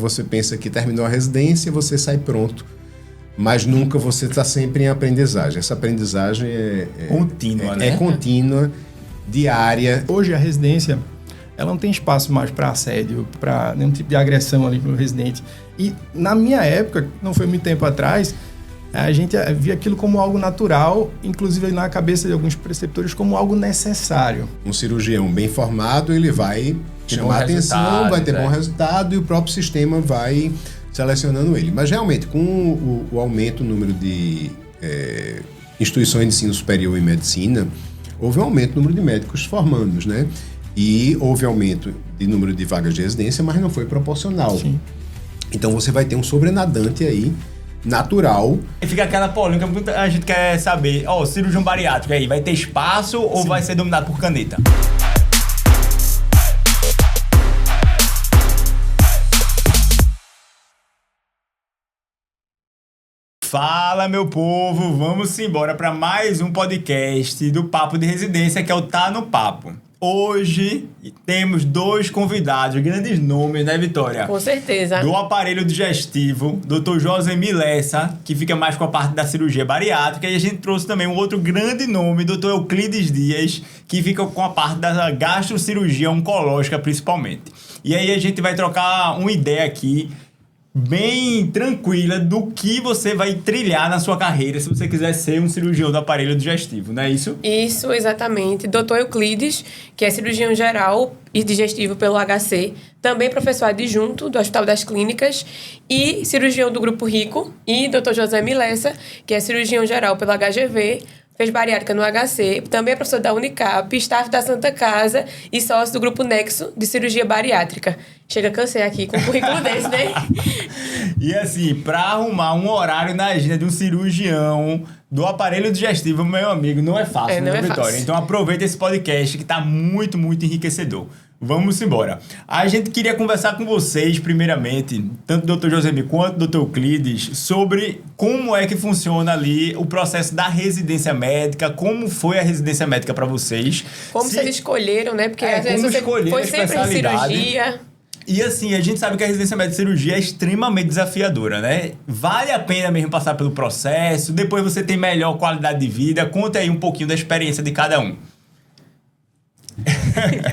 Você pensa que terminou a residência, você sai pronto. Mas nunca você está sempre em aprendizagem. Essa aprendizagem contínua, né? É contínua, diária. Hoje a residência, ela não tem espaço mais para assédio, para nenhum tipo de agressão ali pelo residente. E na minha época, não foi muito tempo atrás, a gente via aquilo como algo natural, inclusive na cabeça de alguns preceptores como algo necessário. Um cirurgião bem formado, ele vai chamar a atenção, vai ter bom resultado e o próprio sistema vai selecionando ele. Mas realmente, com o aumento no número de instituições de ensino superior em medicina, houve um aumento no número de médicos formandos, né? E houve aumento de número de vagas de residência, mas não foi proporcional. Sim. Então você vai ter um sobrenadante aí, natural. E fica aquela polêmica, a gente quer saber, cirurgião bariátrico aí, vai ter espaço ou vai ser dominado por caneta? Fala, meu povo, vamos embora para mais um podcast do Papo de Residência, que é o Tá no Papo. Hoje temos dois convidados, grandes nomes, né, Vitória? Com certeza. Do aparelho digestivo, Dr. Josemi Lessa, que fica mais com a parte da cirurgia bariátrica, e a gente trouxe também um outro grande nome, Dr. Euclides Dias, que fica com a parte da gastrocirurgia oncológica, principalmente. E aí a gente vai trocar uma ideia aqui, bem tranquila, do que você vai trilhar na sua carreira se você quiser ser um cirurgião do aparelho digestivo, não é isso? Isso, exatamente. Dr. Euclides, que é cirurgião geral e digestivo pelo HC, também professor adjunto do Hospital das Clínicas e cirurgião do Grupo Rico, e Dr. Josemi Lessa, que é cirurgião geral pelo HGV, fez bariátrica no HC, também é professor da Unicap, staff da Santa Casa e sócio do Grupo Nexo de Cirurgia Bariátrica. Chega, cansei aqui com um currículo desse, né? E assim, para arrumar um horário na agenda de um cirurgião do aparelho digestivo, meu amigo, não é fácil, não né, é Vitória? fácil. Então aproveita esse podcast que tá muito, muito enriquecedor. Vamos embora. A gente queria conversar com vocês, primeiramente, tanto o Dr. Josemi quanto o Dr. Euclides, sobre como é que funciona ali o processo da residência médica, como foi a residência médica para vocês. Como vocês escolheram, né? Porque às vezes você foi sempre em cirurgia. E assim, a gente sabe que a residência médica de cirurgia é extremamente desafiadora, né? Vale a pena mesmo passar pelo processo, depois você tem melhor qualidade de vida. Conta aí um pouquinho da experiência de cada um.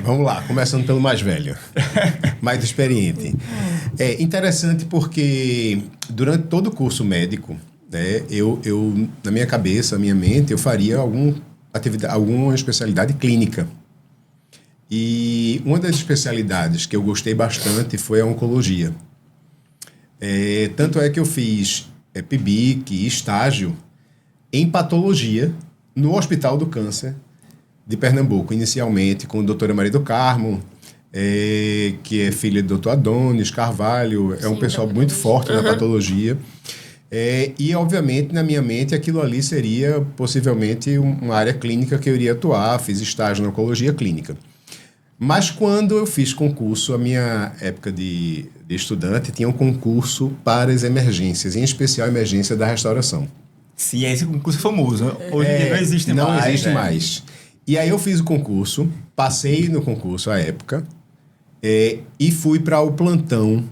Vamos lá, começando pelo mais velho, mais experiente. É interessante porque durante todo o curso médico, né, eu na minha cabeça, na minha mente, eu faria alguma especialidade clínica. E uma das especialidades que eu gostei bastante foi a oncologia. Tanto é que eu fiz PIBIC, estágio em patologia no Hospital do Câncer de Pernambuco, inicialmente com a doutora Maria do Carmo, que é filha do doutor Adonis Carvalho, é um pessoal muito forte na patologia. E, obviamente, na minha mente, aquilo ali seria possivelmente uma área clínica que eu iria atuar, fiz estágio na oncologia clínica. Mas quando eu fiz concurso, a minha época de estudante tinha um concurso para as emergências, em especial a emergência da restauração. Sim, esse concurso é famoso. Hoje não existe mais. Não existe mais. E aí eu fiz o concurso, passei no concurso à época, e fui para o plantão,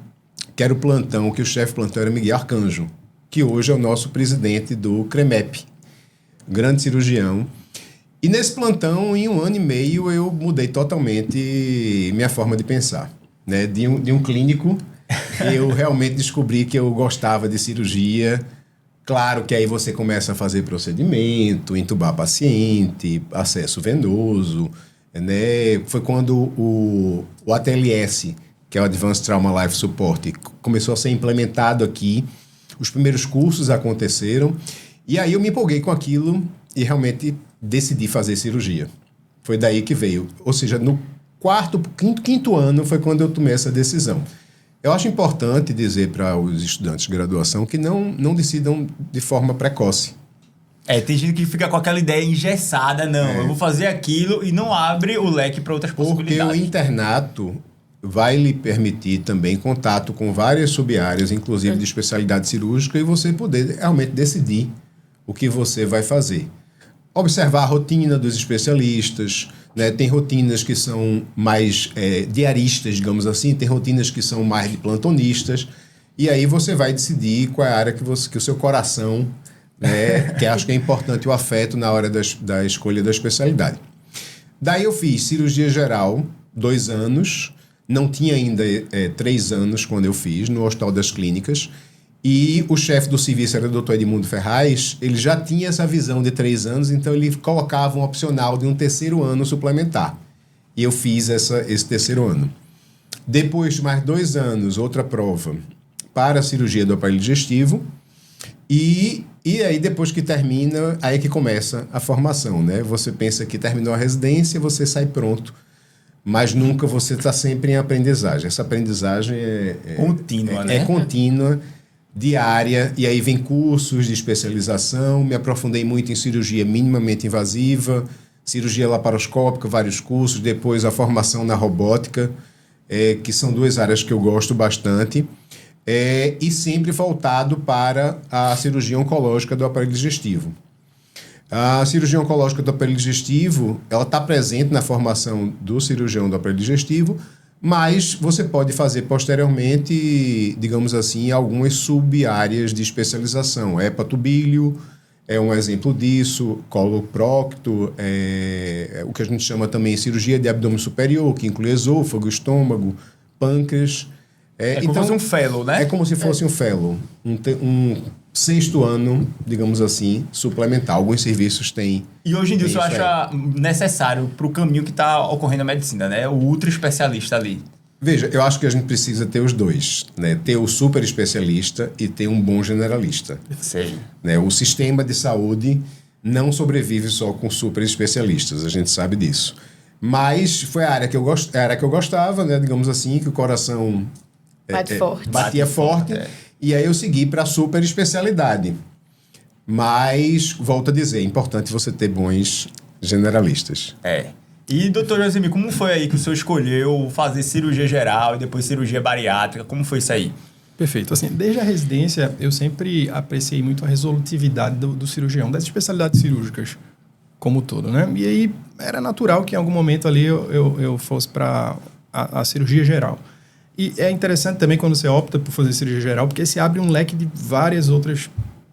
que era o plantão, que o chefe plantão era Miguel Arcanjo, que hoje é o nosso presidente do CREMEP, grande cirurgião. E nesse plantão, em 1 ano e meio, eu mudei totalmente minha forma de pensar. Né? De um clínico, eu realmente descobri que eu gostava de cirurgia. Claro que aí você começa a fazer procedimento, entubar paciente, acesso venoso, né? Foi quando o ATLS, que é o Advanced Trauma Life Support, começou a ser implementado aqui. Os primeiros cursos aconteceram e aí eu me empolguei com aquilo e realmente decidi fazer cirurgia. Foi daí que veio. Ou seja, no quinto ano foi quando eu tomei essa decisão. Eu acho importante dizer para os estudantes de graduação que não decidam de forma precoce. Tem gente que fica com aquela ideia engessada, eu vou fazer aquilo e não abre o leque para outras possibilidades. Porque o internato vai lhe permitir também contato com várias sub-áreas, inclusive de especialidade cirúrgica, e você poder realmente decidir o que você vai fazer. Observar a rotina dos especialistas, né? Tem rotinas que são mais diaristas, digamos assim, tem rotinas que são mais de plantonistas, e aí você vai decidir qual é a área que o seu coração, né? Que acho que é importante o afeto na hora da escolha da especialidade. Daí eu fiz cirurgia geral, 2 anos, não tinha ainda 3 anos quando eu fiz, no Hospital das Clínicas, e o chefe do serviço era o Dr. Edmundo Ferraz, ele já tinha essa visão de 3 anos, então ele colocava um opcional de um 3º ano suplementar. E eu fiz esse 3º ano. Depois de mais 2 anos, outra prova para a cirurgia do aparelho digestivo, e aí depois que termina, aí que começa a formação, né? Você pensa que terminou a residência, você sai pronto, mas nunca você está sempre em aprendizagem. Essa aprendizagem contínua, né? É contínua, diária, e aí vem cursos de especialização. Me aprofundei muito em cirurgia minimamente invasiva, cirurgia laparoscópica, vários cursos, depois a formação na robótica, que são 2 áreas que eu gosto bastante, e sempre voltado para a cirurgia oncológica do aparelho digestivo. A cirurgia oncológica do aparelho digestivo, ela está presente na formação do cirurgião do aparelho digestivo, mas você pode fazer posteriormente, digamos assim, algumas sub-áreas de especialização. Hepatobílio é um exemplo disso, coloprocto, o que a gente chama também cirurgia de abdômen superior, que inclui esôfago, estômago, pâncreas. Como se fosse um fellow, né? É como se fosse um fellow, um 6º ano, digamos assim, suplementar. Alguns serviços têm. E hoje em dia você acha necessário para o caminho que está ocorrendo a medicina, né? O ultra especialista ali. Veja, eu acho que a gente precisa ter os dois, né? Ter o super especialista e ter um bom generalista. Sei. Né? O sistema de saúde não sobrevive só com super especialistas, a gente sabe disso. Mas foi a área que eu gostava, né? Digamos assim, que o coração batia forte. E aí eu segui para a super especialidade. Mas, volto a dizer, é importante você ter bons generalistas. E, doutor Josemir, como foi aí que o senhor escolheu fazer cirurgia geral e depois cirurgia bariátrica? Como foi isso aí? Perfeito. Assim, desde a residência, eu sempre apreciei muito a resolutividade do cirurgião, das especialidades cirúrgicas como um todo, né? E aí era natural que em algum momento ali eu fosse para a cirurgia geral. E é interessante também quando você opta por fazer cirurgia geral, porque se abre um leque de várias outras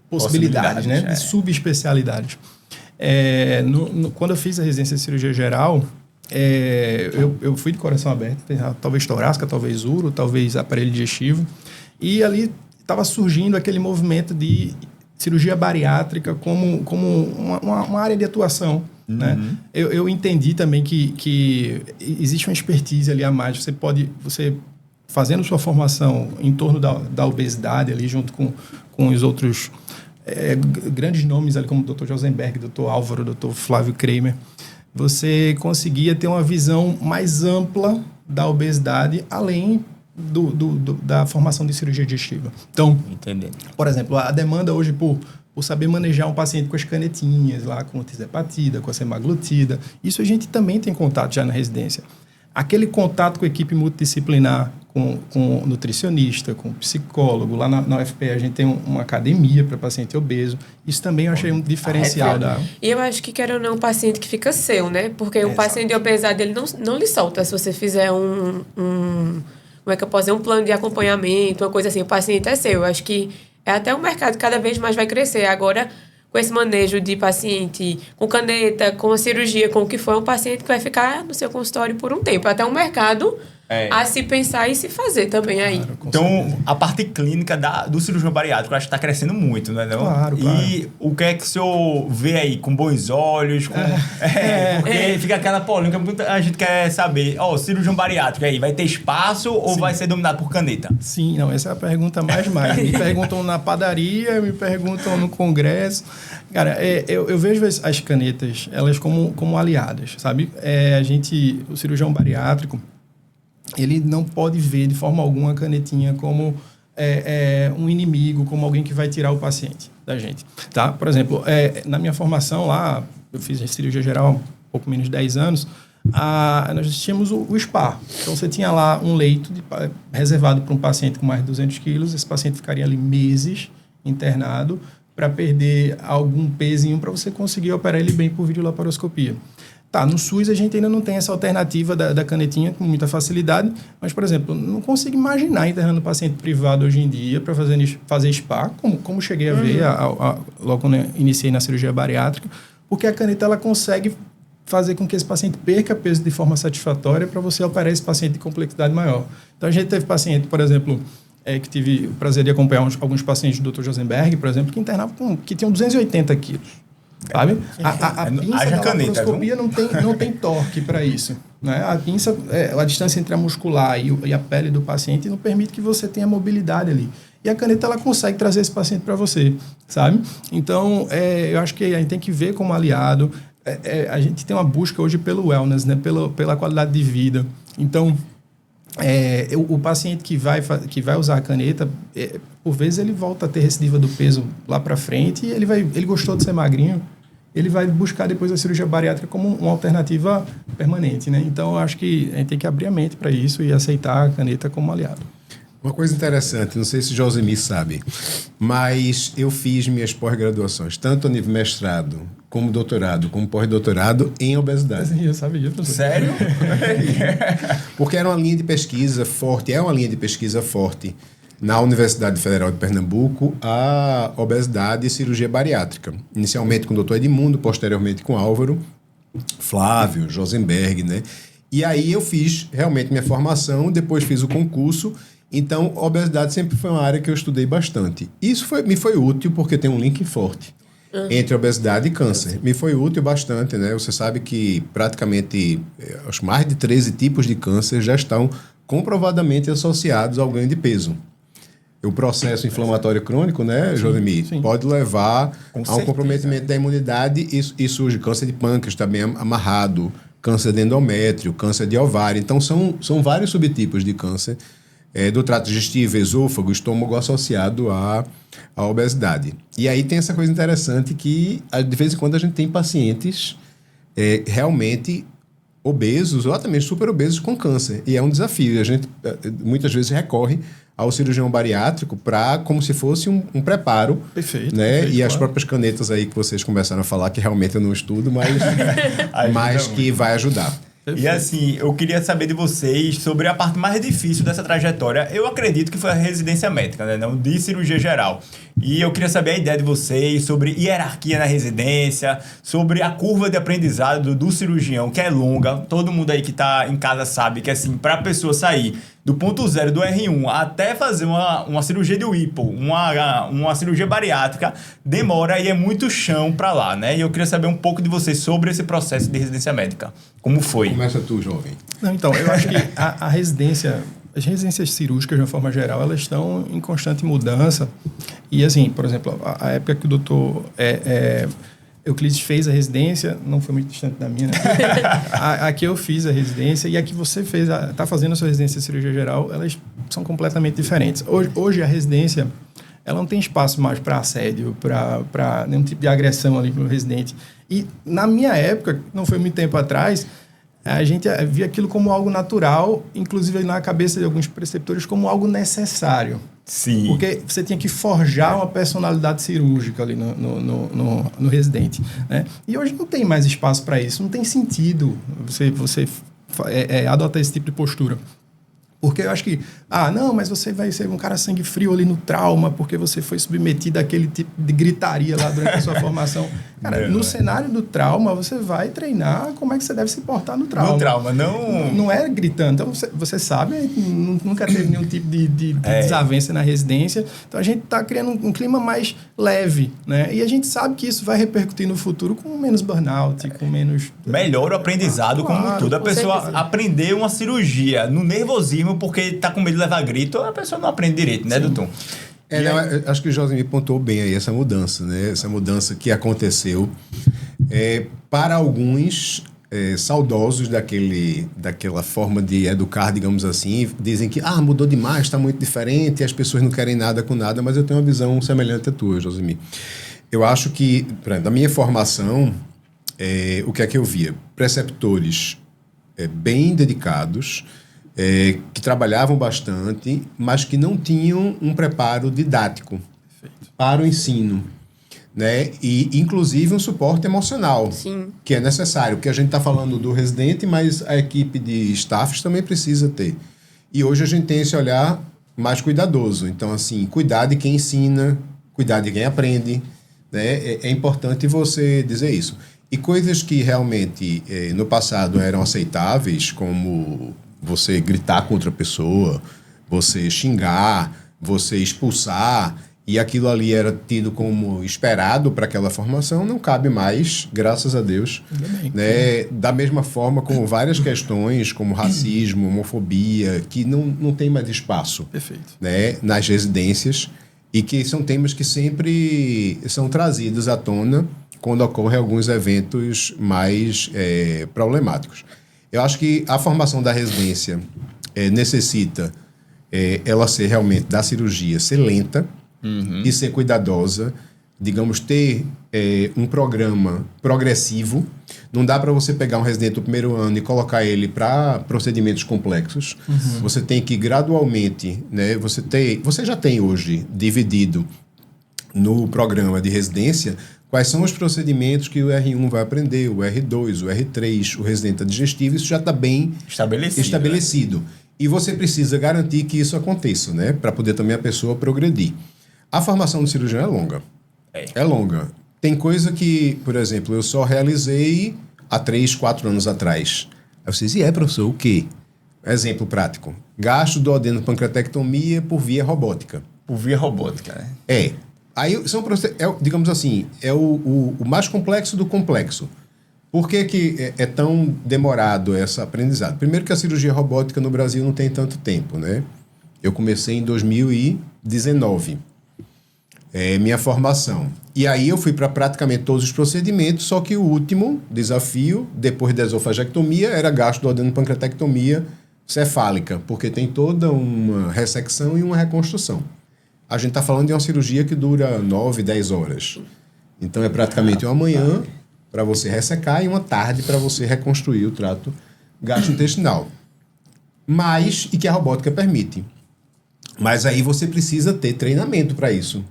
possibilidades, né? De subespecialidades. Quando eu fiz a residência de cirurgia geral, eu fui de coração aberto, talvez torácica, talvez uro, talvez aparelho digestivo, e ali estava surgindo aquele movimento de cirurgia bariátrica como uma área de atuação. Né? Eu entendi também que existe uma expertise ali a mais. Você fazendo sua formação em torno da obesidade ali junto com os outros grandes nomes ali como o Dr. Josenberg, Dr. Álvaro, Dr. Flávio Kramer, você conseguia ter uma visão mais ampla da obesidade além da formação de cirurgia digestiva. Então, por exemplo, a demanda hoje por saber manejar um paciente com as canetinhas, lá com a tirzepatida, com a semaglutida, isso a gente também tem contato já na residência. Aquele contato com a equipe multidisciplinar, com nutricionista, com psicólogo. Lá na UFPE a gente tem uma academia para paciente obeso. Isso também eu achei um diferencial E eu acho que, quer ou não, um paciente que fica seu, né? Porque o paciente de obesidade, ele não lhe solta. Se você fizer como é que eu posso dizer? Um plano de acompanhamento, uma coisa assim, o paciente é seu. Eu acho que até o mercado cada vez mais vai crescer. Agora, com esse manejo de paciente com caneta, com a cirurgia, com o que for, um paciente que vai ficar no seu consultório por um tempo. Até um mercado a se pensar e se fazer também aí. Claro, então, certeza. a parte clínica do cirurgião bariátrico, eu acho que está crescendo muito, não é? Não? Claro. E o que é que o senhor vê aí com bons olhos? Porque fica aquela polêmica, muita gente quer saber, cirurgião bariátrico aí, vai ter espaço ou vai ser dominado por caneta? Sim, não, essa é a pergunta mais. Me perguntam na padaria, me perguntam no congresso. Cara, eu vejo as canetas, elas como aliadas, sabe? O cirurgião bariátrico, ele não pode ver de forma alguma a canetinha como um inimigo, como alguém que vai tirar o paciente da gente, tá? Por exemplo, na minha formação lá, eu fiz cirurgia geral há um pouco menos de 10 anos, nós tínhamos o SPA. Então, você tinha lá um leito reservado para um paciente com mais de 200 quilos, esse paciente ficaria ali meses internado para perder algum pezinho para você conseguir operar ele bem por videolaparoscopia. Tá, no SUS a gente ainda não tem essa alternativa da canetinha com muita facilidade, mas, por exemplo, não consigo imaginar internando paciente privado hoje em dia para fazer spa, como cheguei a ver logo quando eu iniciei na cirurgia bariátrica, porque a caneta ela consegue fazer com que esse paciente perca peso de forma satisfatória para você operar esse paciente de complexidade maior. Então, a gente teve paciente, por exemplo, que tive o prazer de acompanhar alguns pacientes do Dr. Josenberg, por exemplo, que internavam que tinham 280 quilos. Sabe? A pinça da laparoscopia não tem torque para isso. Né? A pinça, a distância entre a muscular e a pele do paciente não permite que você tenha mobilidade ali. E a caneta ela consegue trazer esse paciente para você, sabe? Então, eu acho que a gente tem que ver como aliado. A gente tem uma busca hoje pelo wellness, né? Pela qualidade de vida. Então, o paciente que vai usar a caneta, por vezes ele volta a ter recidiva do peso lá para frente e ele gostou de ser magrinho, ele vai buscar depois a cirurgia bariátrica como uma alternativa permanente, né? Então, eu acho que a gente tem que abrir a mente para isso e aceitar a caneta como aliado. Uma coisa interessante, não sei se Josemir sabe, mas eu fiz minhas pós-graduações, tanto a nível mestrado, como doutorado, como pós-doutorado, em obesidade. Eu sabia, professor. Sério? Porque era uma linha de pesquisa forte, uma linha de pesquisa forte na Universidade Federal de Pernambuco, a obesidade e cirurgia bariátrica. Inicialmente com o doutor Edmundo, posteriormente com Álvaro, Flávio, Josenberg, né? E aí eu fiz realmente minha formação, depois fiz o concurso. Então, obesidade sempre foi uma área que eu estudei bastante. Isso me foi útil porque tem um link forte entre obesidade e câncer. Me foi útil bastante, né? Você sabe que praticamente os mais de 13 tipos de câncer já estão comprovadamente associados ao ganho de peso. O processo inflamatório crônico, né, Josemir, pode levar a um comprometimento da imunidade e surge câncer de pâncreas também amarrado, câncer de endométrio, câncer de ovário. Então, são vários subtipos de câncer do trato digestivo, esôfago, estômago associado à obesidade. E aí tem essa coisa interessante que, de vez em quando, a gente tem pacientes realmente obesos ou até mesmo super obesos com câncer. E é um desafio. A gente muitas vezes recorre ao cirurgião bariátrico como se fosse um preparo. Perfeito. Né? Perfeito, e as próprias canetas aí que vocês começaram a falar, que realmente eu não estudo, mas que vai ajudar. E assim, eu queria saber de vocês sobre a parte mais difícil dessa trajetória. Eu acredito que foi a residência médica, né? Não de cirurgia geral. E eu queria saber a ideia de vocês sobre hierarquia na residência, sobre a curva de aprendizado do cirurgião, que é longa. Todo mundo aí que está em casa sabe que, assim, para a pessoa sair do ponto zero do R1 até fazer uma cirurgia de Whipple, uma cirurgia bariátrica, demora e é muito chão para lá, né? E eu queria saber um pouco de vocês sobre esse processo de residência médica. Como foi? Começa tu, jovem. Não, então, eu acho que a residência, as residências cirúrgicas, de uma forma geral, elas estão em constante mudança. E, assim, por exemplo, a época que o doutor Euclides fez a residência, não foi muito distante da minha, né? Aqui eu fiz a residência e a que você está fazendo a sua residência de cirurgia geral, elas são completamente diferentes. Hoje a residência, ela não tem espaço mais para assédio, para nenhum tipo de agressão ali para o residente. E na minha época, não foi muito tempo atrás, a gente via aquilo como algo natural, inclusive na cabeça de alguns preceptores como algo necessário. Sim. Porque você tinha que forjar uma personalidade cirúrgica ali no residente, né? E hoje não tem mais espaço para isso, não tem sentido você adotar esse tipo de postura. Porque eu acho que, não, mas você vai ser um cara sangue frio ali no trauma, porque você foi submetido àquele tipo de gritaria lá durante a sua formação. Cara, no cenário do trauma, você vai treinar como é que você deve se portar no trauma. No trauma, não... Não é gritando. Então, você sabe, nunca teve nenhum tipo de desavença na residência. Então, a gente está criando um clima mais leve, né? E a gente sabe que isso vai repercutir no futuro com menos burnout, com menos... Melhora o aprendizado, claro, como tudo. A pessoa certeza. aprender uma cirurgia no nervosismo porque tá com medo de levar grito, a pessoa não aprende direito, né, doutor? Eu acho que o Josemir pontuou bem aí essa mudança, né? Essa mudança que aconteceu. Para alguns saudosos daquela forma de educar, digamos assim, dizem que mudou demais, está muito diferente, as pessoas não querem nada com nada, mas eu tenho uma visão semelhante à tua, Josemir. Eu acho que, da minha formação, o que é que eu via? Preceptores bem dedicados, que trabalhavam bastante, mas que não tinham um preparo didático para o ensino. né? E, inclusive, um suporte emocional, Sim. que é necessário, porque a gente está falando do residente, mas a equipe de staffs também precisa ter. E hoje a gente tem esse olhar mais cuidadoso. Então, assim, cuidar de quem ensina, cuidar de quem aprende, né? É importante você dizer isso. E coisas que realmente no passado eram aceitáveis, como você gritar contra a pessoa, você xingar, você expulsar, e aquilo ali era tido como esperado para aquela formação, não cabe mais, graças a Deus. Né? Da mesma forma como várias questões, como racismo, homofobia, que não tem mais espaço. Perfeito. Né? Nas residências, e que são temas que sempre são trazidos à tona quando ocorrem alguns eventos mais problemáticos. Eu acho que a formação da residência necessita ela ser realmente, da cirurgia, ser lenta, e ser cuidadosa, digamos, ter um programa progressivo. Não dá para você pegar um residente do primeiro ano e colocar ele para procedimentos complexos. Você tem que gradualmente, né, você já tem hoje dividido no programa de residência quais são os procedimentos que o R1 vai aprender, o R2, o R3, o residente digestivo, isso já está bem estabelecido. Né? E você precisa garantir que isso aconteça, né, para poder também a pessoa progredir. A formação do cirurgião é longa. É longa. Tem coisa que, por exemplo, eu só realizei há 3, 4 anos atrás. Aí você diz, professor, o quê? Exemplo prático. Gastoduodenopancreatectomia por via robótica. Por via robótica, né? Aí, digamos assim, é o mais complexo do complexo. Por que é tão demorado esse aprendizado? Primeiro que a cirurgia robótica no Brasil não tem tanto tempo, né? Eu comecei em 2019. Minha formação. E aí eu fui para praticamente todos os procedimentos, só que o último desafio, depois da esofagectomia, era gastoduodenopancreatectomia cefálica, porque tem toda uma ressecção e uma reconstrução. A gente está falando de uma cirurgia que dura 9, 10 horas. Então é praticamente uma manhã para você ressecar e uma tarde para você reconstruir o trato gastrointestinal. E que a robótica permite. Mas aí você precisa ter treinamento para isso.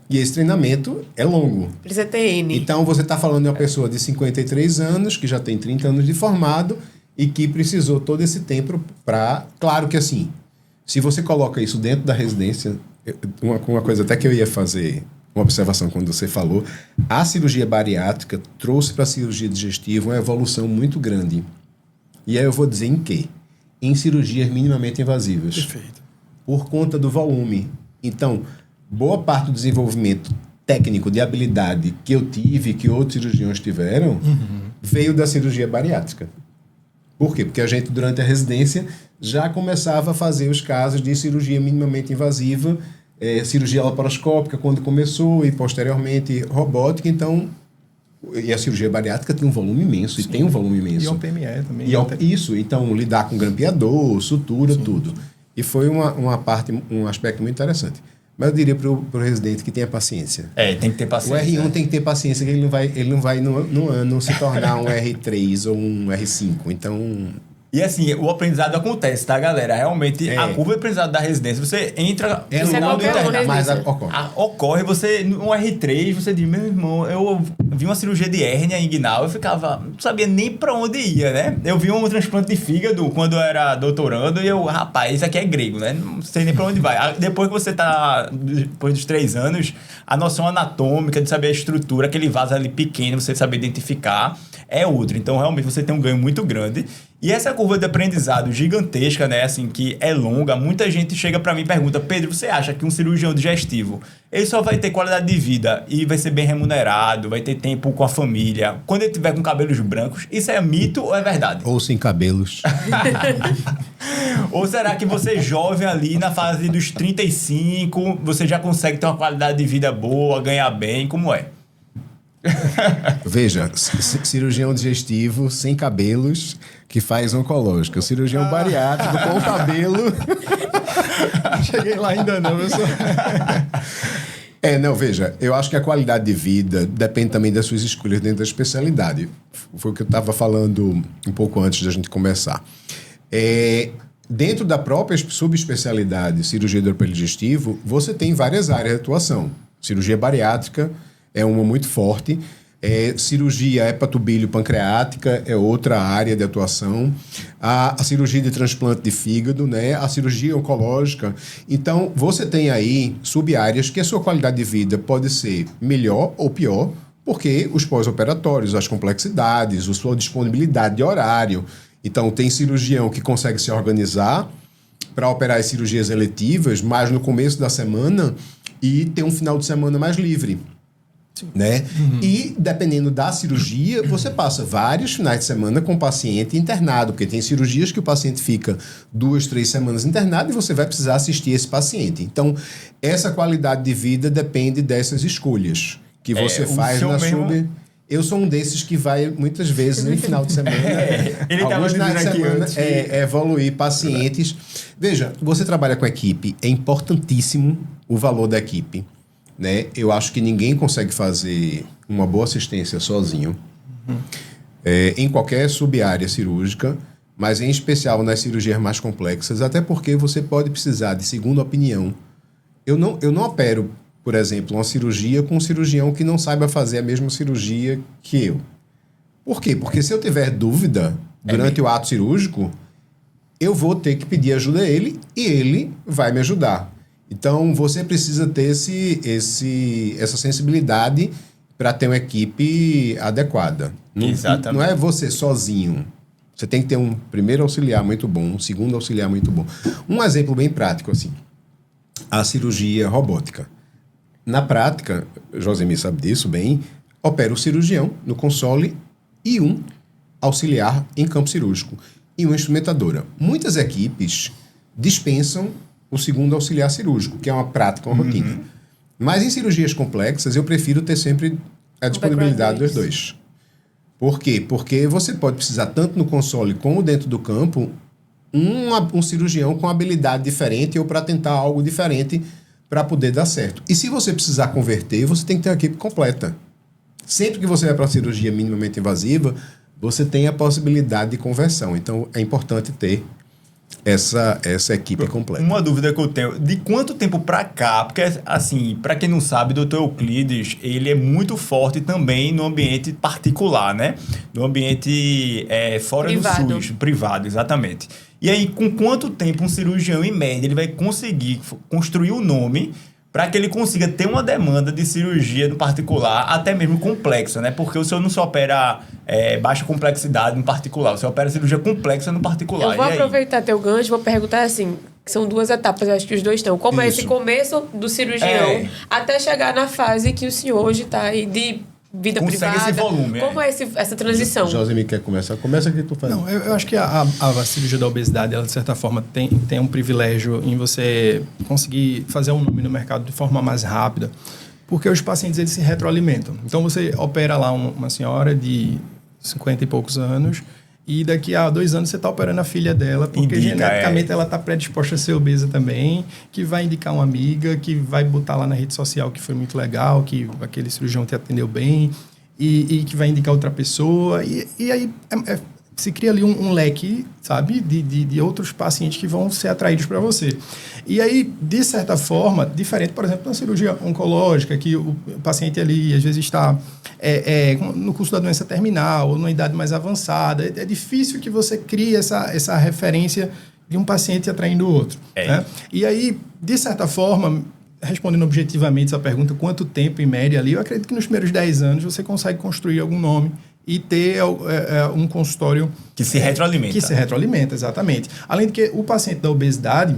E esse treinamento é longo. Precisa ter N. Então, você está falando de uma pessoa de 53 anos, que já tem 30 anos de formado, e que precisou todo esse tempo para... Claro que, assim, se você coloca isso dentro da residência... Uma coisa até que eu ia fazer, uma observação quando você falou, a cirurgia bariátrica trouxe para a cirurgia digestiva uma evolução muito grande. E aí eu vou dizer em quê? Em cirurgias minimamente invasivas. Perfeito. Por conta do volume. Então... boa parte do desenvolvimento técnico de habilidade que eu tive, que outros cirurgiões tiveram, veio da cirurgia bariátrica. Por quê? Porque a gente, durante a residência, já começava a fazer os casos de cirurgia minimamente invasiva, cirurgia laparoscópica quando começou e, posteriormente, robótica. Então, e a cirurgia bariátrica tem um volume imenso. Sim. E tem um volume imenso. E o PME também. Isso. Então, lidar com grampeador, sutura, sim, tudo. E foi um aspecto muito interessante. Mas eu diria para o residente que tenha paciência. Tem que ter paciência. O R1 tem que ter paciência, que ele não vai no ano se tornar um R3 ou um R5. Então... E assim, o aprendizado acontece, tá, galera? Realmente, a curva de aprendizado da residência, você entra no final do internato. Mas ocorre, você, no R3, você diz, meu irmão, eu vi uma cirurgia de hérnia inguinal, eu ficava, não sabia nem pra onde ia, né? Eu vi um transplante de fígado quando eu era doutorando e eu, rapaz, isso aqui é grego, né? Não sei nem pra onde vai. Depois que você tá, depois dos 3 anos, a noção anatômica de saber a estrutura, aquele vaso ali pequeno, você saber identificar, é outra. Então, realmente, você tem um ganho muito grande. E essa curva de aprendizado gigantesca, né, assim, que é longa, muita gente chega pra mim e pergunta, Pedro, você acha que um cirurgião digestivo, ele só vai ter qualidade de vida e vai ser bem remunerado, vai ter tempo com a família, quando ele tiver com cabelos brancos, isso é mito ou é verdade? Ou sem cabelos. Ou será que você jovem ali na fase dos 35, você já consegue ter uma qualidade de vida boa, ganhar bem, como é? Veja, cirurgião digestivo sem cabelos que faz oncológica. Cirurgião bariátrico com cabelo. Cheguei lá ainda não, eu sou... Veja, eu acho que a qualidade de vida depende também das suas escolhas dentro da especialidade. Foi o que eu estava falando um pouco antes da gente começar. Dentro da própria subespecialidade cirurgia do aparelho digestivo, você tem várias áreas de atuação. Cirurgia bariátrica é uma muito forte. Cirurgia hepatobílio-pancreática é outra área de atuação. A cirurgia de transplante de fígado, né? A cirurgia oncológica. Então, você tem aí sub-áreas que a sua qualidade de vida pode ser melhor ou pior, porque os pós-operatórios, as complexidades, a sua disponibilidade de horário. Então, tem cirurgião que consegue se organizar para operar as cirurgias eletivas, mais no começo da semana, e ter um final de semana mais livre. Né? E, dependendo da cirurgia, você passa vários finais de semana com o paciente internado, porque tem cirurgias que o paciente fica 2, 3 semanas internado e você vai precisar assistir esse paciente. Então, essa qualidade de vida depende dessas escolhas que você faz na sub... Eu sou um desses que vai, muitas vezes, no final de semana, ele alguns finais de semana, evoluir pacientes. Veja, você trabalha com equipe, é importantíssimo o valor da equipe. Né? Eu acho que ninguém consegue fazer uma boa assistência sozinho, em qualquer sub-área cirúrgica, mas em especial nas cirurgias mais complexas, até porque você pode precisar de segunda opinião. Eu não opero, por exemplo, uma cirurgia com um cirurgião que não saiba fazer a mesma cirurgia que eu. Por quê? Porque se eu tiver dúvida durante o ato cirúrgico, eu vou ter que pedir ajuda a ele e ele vai me ajudar. Então, você precisa ter essa sensibilidade para ter uma equipe adequada. Exatamente. Não é você sozinho. Você tem que ter um primeiro auxiliar muito bom, um segundo auxiliar muito bom. Um exemplo bem prático, assim. A cirurgia robótica. Na prática, Josemir sabe disso bem, opera o cirurgião no console e um auxiliar em campo cirúrgico e uma instrumentadora. Muitas equipes dispensam o segundo auxiliar cirúrgico, que é uma prática, uma rotina. Mas em cirurgias complexas, eu prefiro ter sempre a disponibilidade dos dois. Por quê? Porque você pode precisar, tanto no console como dentro do campo, um cirurgião com habilidade diferente ou para tentar algo diferente para poder dar certo. E se você precisar converter, você tem que ter uma equipe completa. Sempre que você vai para uma cirurgia minimamente invasiva, você tem a possibilidade de conversão. Então, é importante ter essa equipe completa. Uma dúvida que eu tenho, de quanto tempo para cá, porque assim, para quem não sabe, o Dr. Euclides, ele é muito forte também no ambiente particular, né? No ambiente fora privado. do SUS, privado, exatamente. E aí, com quanto tempo um cirurgião, em média, ele vai conseguir construir o nome para que ele consiga ter uma demanda de cirurgia no particular, até mesmo complexa, né? Porque o senhor não só opera baixa complexidade no particular, o senhor opera cirurgia complexa no particular. Eu vou aproveitar teu gancho e vou perguntar assim, que são 2 etapas, eu acho que os dois estão. Como é esse começo do cirurgião até chegar na fase que o senhor hoje está aí de vida consegue privada? Esse volume, como é essa transição? Josemir quer começar? Começa aqui, tu faz. Não, eu acho que a cirurgia da obesidade, ela de certa forma tem um privilégio em você conseguir fazer um nome no mercado de forma mais rápida, porque os pacientes eles se retroalimentam. Então você opera lá uma senhora de 50 e poucos anos e daqui a 2 anos você está operando a filha dela, porque geneticamente ela está predisposta a ser obesa também, que vai indicar uma amiga, que vai botar lá na rede social que foi muito legal, que aquele cirurgião te atendeu bem e que vai indicar outra pessoa. E aí se cria ali um leque, sabe, de outros pacientes que vão ser atraídos para você. E aí, de certa forma, diferente, por exemplo, da cirurgia oncológica, que o paciente ali, às vezes, está no curso da doença terminal ou numa idade mais avançada. É difícil que você crie essa referência de um paciente atraindo o outro. Né? E aí, de certa forma, respondendo objetivamente essa pergunta, quanto tempo em média ali, eu acredito que nos primeiros 10 anos você consegue construir algum nome e ter um consultório... Que se retroalimenta. Que se retroalimenta, exatamente. Além de que o paciente da obesidade,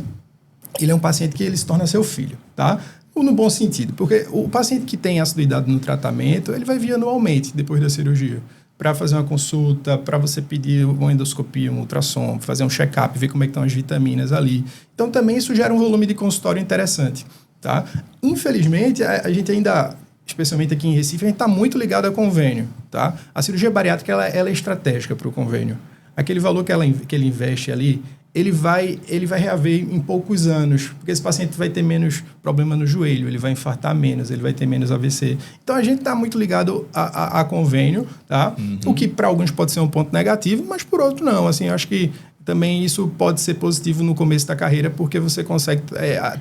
ele é um paciente que ele se torna seu filho, tá? No bom sentido, porque o paciente que tem assiduidade no tratamento, ele vai vir anualmente depois da cirurgia para fazer uma consulta, para você pedir uma endoscopia, um ultrassom, fazer um check-up, ver como é que estão as vitaminas ali. Então, também isso gera um volume de consultório interessante, tá? Infelizmente, a gente ainda... especialmente aqui em Recife, a gente está muito ligado a convênio, tá? A cirurgia bariátrica, ela é estratégica para o convênio. Aquele valor que ele investe ali, ele vai reaver em poucos anos, porque esse paciente vai ter menos problema no joelho, ele vai infartar menos, ele vai ter menos AVC. Então, a gente está muito ligado a convênio, tá? O que para alguns pode ser um ponto negativo, mas por outro não. Assim, eu acho que também isso pode ser positivo no começo da carreira, porque você consegue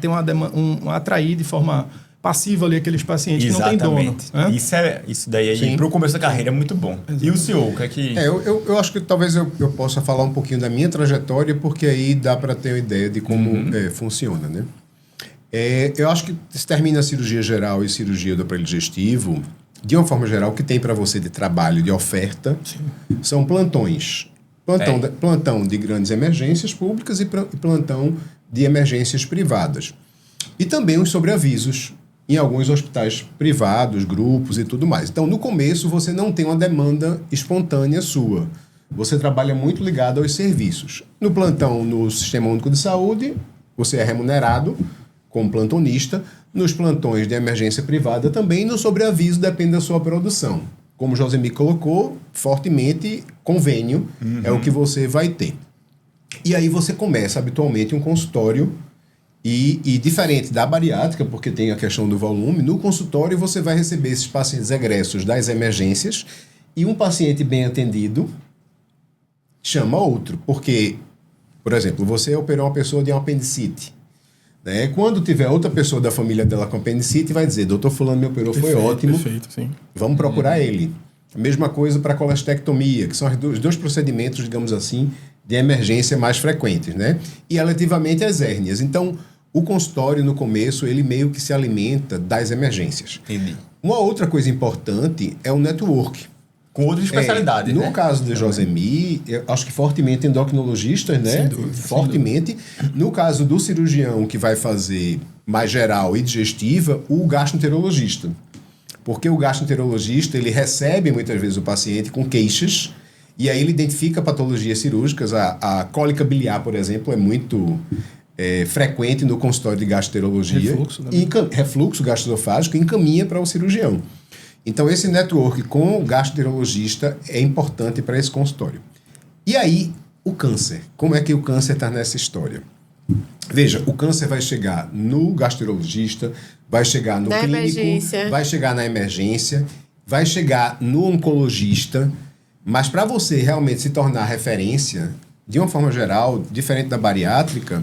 ter atrair de forma passivo ali aqueles pacientes que não tem dono. Né? Isso daí aí, para o começo da carreira, é muito bom. Exatamente. E o senhor, o que é que... Eu acho que talvez eu possa falar um pouquinho da minha trajetória, porque aí dá para ter uma ideia de como funciona, né? Eu acho que se termina a cirurgia geral e cirurgia do aparelho digestivo, de uma forma geral, o que tem para você de trabalho, de oferta, são plantões. Plantão de grandes emergências públicas e plantão de emergências privadas. E também os sobreavisos em alguns hospitais privados, grupos e tudo mais. Então, no começo, você não tem uma demanda espontânea sua. Você trabalha muito ligado aos serviços. No plantão, no Sistema Único de Saúde, você é remunerado como plantonista. Nos plantões de emergência privada também, no sobreaviso, depende da sua produção. Como o Josemir colocou, fortemente, convênio é o que você vai ter. E aí você começa, habitualmente, um consultório e diferente da bariátrica, porque tem a questão do volume, no consultório você vai receber esses pacientes egressos das emergências e um paciente bem atendido chama outro. Porque, por exemplo, você operou uma pessoa de uma apendicite. Né? Quando tiver outra pessoa da família dela com apendicite, vai dizer, doutor fulano me operou, foi ótimo, perfeito, sim. Vamos procurar ele. A mesma coisa para a colestectomia, que são os dois procedimentos, digamos assim, de emergência mais frequentes, né? E relativamente às hérnias. Então, o consultório, no começo, ele meio que se alimenta das emergências. Entendi. Uma outra coisa importante é o network. Com outras especialidades, no caso de Josemir, eu acho que fortemente endocrinologistas, né? Sem dúvida, fortemente. No caso do cirurgião que vai fazer mais geral e digestiva, o gastroenterologista. Porque o gastroenterologista, ele recebe muitas vezes o paciente com queixas e aí ele identifica patologias cirúrgicas. A cólica biliar, por exemplo, é muito frequente no consultório de gastroenterologia. Refluxo gastroesofágico encaminha para o cirurgião. Então, esse network com o gastroenterologista é importante para esse consultório. E aí, o câncer. Como é que o câncer está nessa história? Veja, o câncer vai chegar no gastroenterologista, vai chegar no clínico, vai chegar na emergência, vai chegar no oncologista, mas para você realmente se tornar referência, de uma forma geral, diferente da bariátrica,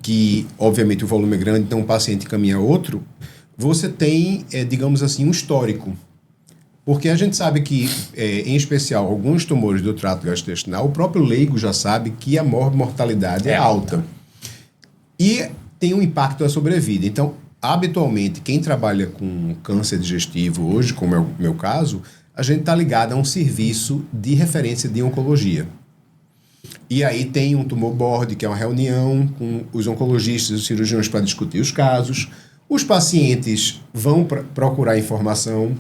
que obviamente o volume é grande, então um paciente caminha outro, você tem, digamos assim, um histórico. Porque a gente sabe que, em especial, alguns tumores do trato gastrointestinal, o próprio leigo já sabe que a mortalidade é alta. E tem um impacto da sobrevida. Então, habitualmente, quem trabalha com câncer digestivo hoje, como é o meu caso, a gente está ligado a um serviço de referência de oncologia. E aí tem um tumor board, que é uma reunião com os oncologistas e os cirurgiões para discutir os casos. Os pacientes vão procurar informação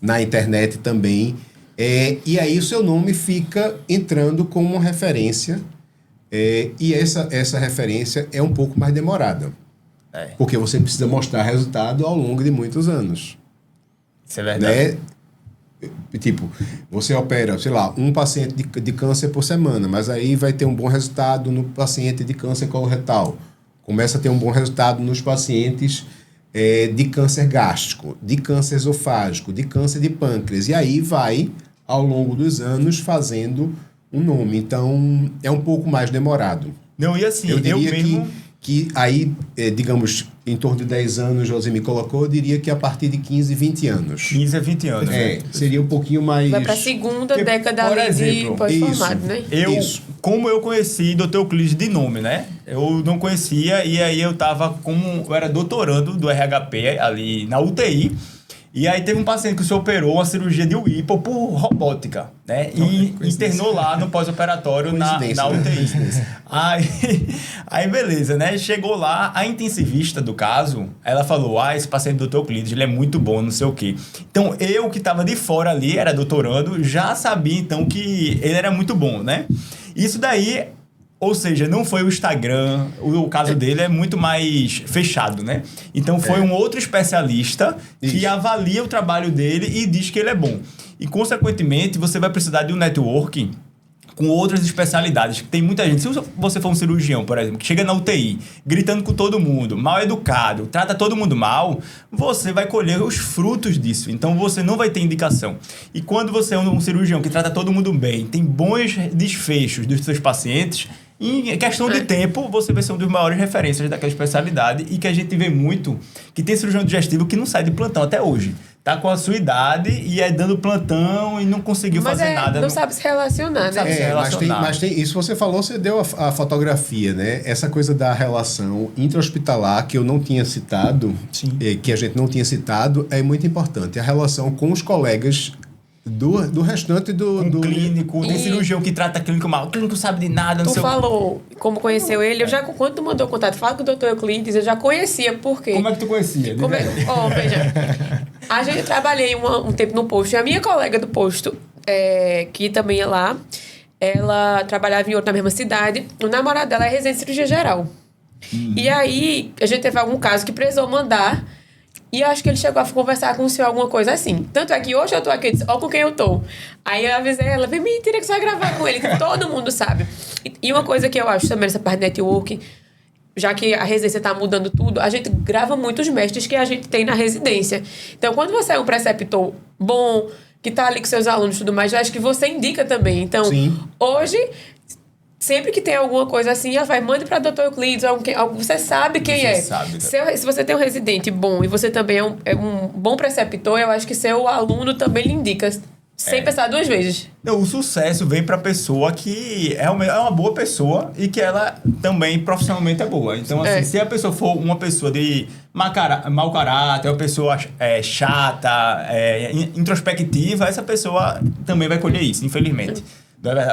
na internet também. E aí o seu nome fica entrando como uma referência. E essa referência é um pouco mais demorada. Porque você precisa mostrar resultado ao longo de muitos anos. Isso é verdade. Né? Tipo, você opera, sei lá, um paciente de câncer por semana, mas aí vai ter um bom resultado no paciente de câncer coloretal. Começa a ter um bom resultado nos pacientes de câncer gástrico, de câncer esofágico, de câncer de pâncreas. E aí vai, ao longo dos anos, fazendo um nome. Então, é um pouco mais demorado. Não, e assim, eu diria mesmo... que aí, digamos, em torno de 10 anos, José me colocou, eu diria que a partir de 15, 20 anos. 15 a 20 anos, né? Seria um pouquinho mais... Vai para a segunda década por ali exemplo, de pós-formado, né? Como eu conheci Dr. Euclides de nome, né? Eu não conhecia e aí eu era doutorando do RHP ali na UTI. E aí teve um paciente que se operou uma cirurgia de UIPO por robótica, né? E internou lá no pós-operatório na UTI. Aí beleza, né? Chegou lá, a intensivista do caso, ela falou, esse paciente do Dr. Euclides, ele é muito bom, não sei o quê. Então, eu que estava de fora ali, era doutorando, já sabia então que ele era muito bom, né? Isso daí... Ou seja, não foi o Instagram, o caso dele é muito mais fechado, né? Então foi um outro especialista que avalia o trabalho dele e diz que ele é bom. E, consequentemente, você vai precisar de um networking com outras especialidades. Tem muita gente, se você for um cirurgião, por exemplo, que chega na UTI, gritando com todo mundo, mal educado, trata todo mundo mal, você vai colher os frutos disso. Então, você não vai ter indicação. E quando você é um cirurgião que trata todo mundo bem, tem bons desfechos dos seus pacientes... em questão de tempo, você vai ser um dos maiores referências daquela especialidade e que a gente vê muito que tem cirurgião digestivo que não sai de plantão até hoje. Tá com a sua idade e é dando plantão e não conseguiu fazer nada. Não sabe se relacionar, né? Sabe se relacionar. Mas tem isso você falou, você deu a fotografia, né? Essa coisa da relação intra-hospitalar que eu não tinha citado, que a gente não tinha citado, é muito importante. A relação com os colegas do restante do clínico, tem cirurgião que trata clínico mal. O clínico sabe de nada, não sei. Tu falou como conheceu ele. Quando tu mandou contato, fala com o Dr. Euclides, eu já conhecia, por quê? Como é que tu conhecia? Veja, a gente trabalhei um tempo no posto, e a minha colega do posto, que também é lá, ela trabalhava em outra, na mesma cidade, o namorado dela é residente de cirurgia geral. E aí, a gente teve algum caso que precisou mandar. E eu acho que ele chegou a conversar com o senhor alguma coisa assim. Tanto é que hoje eu tô aqui, ó com quem eu tô. Aí eu avisei ela, vem, mentira que você vai gravar com ele, que todo mundo sabe. E uma coisa que eu acho também, essa parte de network, já que a residência tá mudando tudo, a gente grava muito os mestres que a gente tem na residência. Então, quando você é um preceptor bom, que tá ali com seus alunos e tudo mais, eu acho que você indica também. Então, hoje... Sempre que tem alguma coisa assim, ela vai, mande para Dr. Euclides, você sabe quem é. Se você tem um residente bom e você também é um bom preceptor, eu acho que seu aluno também lhe indica, sem pensar duas vezes. O sucesso vem para a pessoa que é uma boa pessoa e que ela também profissionalmente é boa. Então, assim, se a pessoa for uma pessoa de mau caráter, uma pessoa chata, introspectiva, essa pessoa também vai colher isso, infelizmente.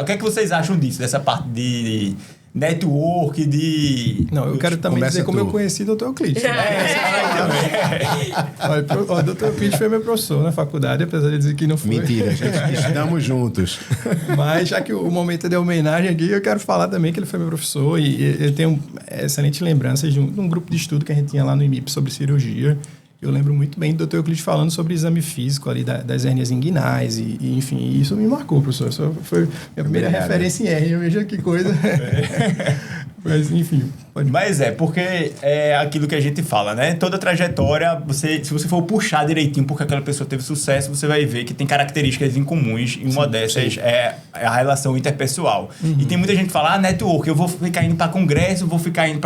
O que é que vocês acham disso? Dessa parte de network, de... Não, eu quero também dizer como eu conheci o Dr. Euclides. O Dr. Euclides foi meu professor na faculdade, apesar de dizer que não foi. Mentira, gente, estudamos juntos. Mas já que o momento é de homenagem aqui, eu quero falar também que ele foi meu professor e eu tenho excelentes lembranças de um grupo de estudo que a gente tinha lá no IMIP sobre cirurgia. Eu lembro muito bem do Dr. Euclides falando sobre exame físico ali das hérnias inguinais e enfim, isso me marcou, professor. Isso foi minha primeira referência em hérnia. Veja que coisa. Mas, enfim. Mas porque é aquilo que a gente fala, né? Toda trajetória, se você for puxar direitinho porque aquela pessoa teve sucesso, você vai ver que tem características incomuns e uma dessas é a relação interpessoal. E tem muita gente que fala, network, eu vou ficar indo para congresso, vou ficar indo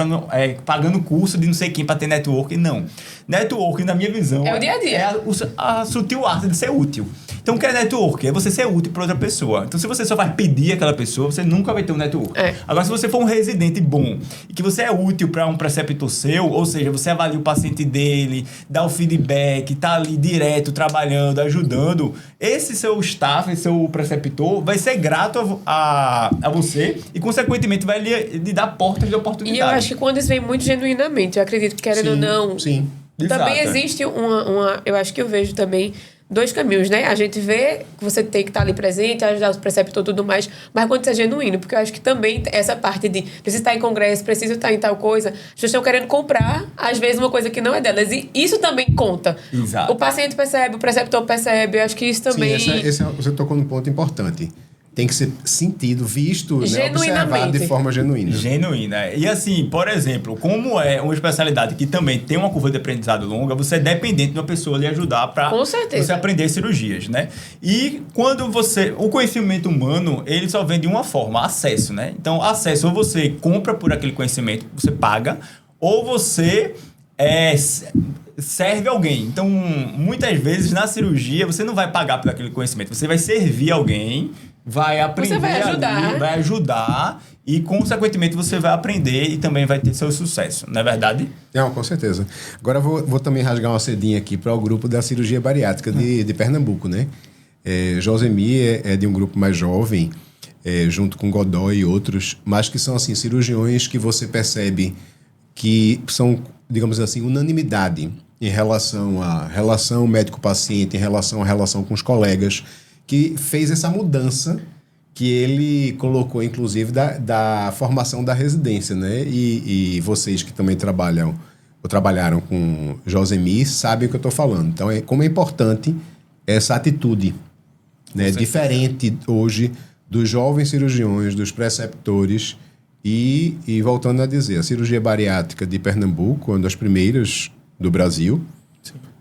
pagando curso de não sei quem para ter network. Não. Network, na minha visão, é o dia a dia. É a sutil arte de ser útil. Então, o que é network? É você ser útil para outra pessoa. Então, se você só vai pedir aquela pessoa, você nunca vai ter um network. Agora, se você for um residente bom e que você é útil para um preceptor seu, ou seja, você avalia o paciente dele, dá o feedback, tá ali direto, trabalhando, ajudando, esse seu staff, esse seu preceptor, vai ser grato a você e, consequentemente, vai lhe dar portas de oportunidade. E eu acho que quando isso vem muito genuinamente, eu acredito que, querendo ou não... Sim. Também existe eu acho que eu vejo também dois caminhos, né? A gente vê que você tem que estar ali presente, ajudar os preceptores e tudo mais, mas quando isso é genuíno, porque eu acho que também essa parte de precisa estar em congresso, precisa estar em tal coisa, as pessoas estão querendo comprar, às vezes, uma coisa que não é delas. E isso também conta. Exato. O paciente percebe, o preceptor percebe, eu acho que isso também... Sim, você tocou num ponto importante. Tem que ser sentido, visto, né, observado de forma genuína. Genuína. E assim, por exemplo, como é uma especialidade que também tem uma curva de aprendizado longa, você é dependente de uma pessoa lhe ajudar para você aprender cirurgias, né? E quando o conhecimento humano, ele só vem de uma forma, acesso, né? Então, acesso, ou você compra por aquele conhecimento, você paga, ou você serve alguém. Então, muitas vezes na cirurgia, você não vai pagar por aquele conhecimento, você vai servir alguém, vai aprender, você vai ajudar e, consequentemente, você vai aprender e também vai ter seu sucesso, não é verdade? Não, com certeza. Agora vou também rasgar uma cedinha aqui para o grupo da cirurgia bariátrica de Pernambuco, né? Josemir é de um grupo mais jovem, junto com Godoy e outros, mas que são, assim, cirurgiões que você percebe que são, digamos assim, unanimidade em relação à relação médico-paciente, em relação à relação com os colegas, que fez essa mudança que ele colocou, inclusive, da formação da residência, né? E vocês que também trabalharam com Josemir sabem o que eu estou falando. Então, como é importante essa atitude, né? Diferente hoje dos jovens cirurgiões, dos preceptores e voltando a dizer, a cirurgia bariátrica de Pernambuco é uma das primeiras do Brasil,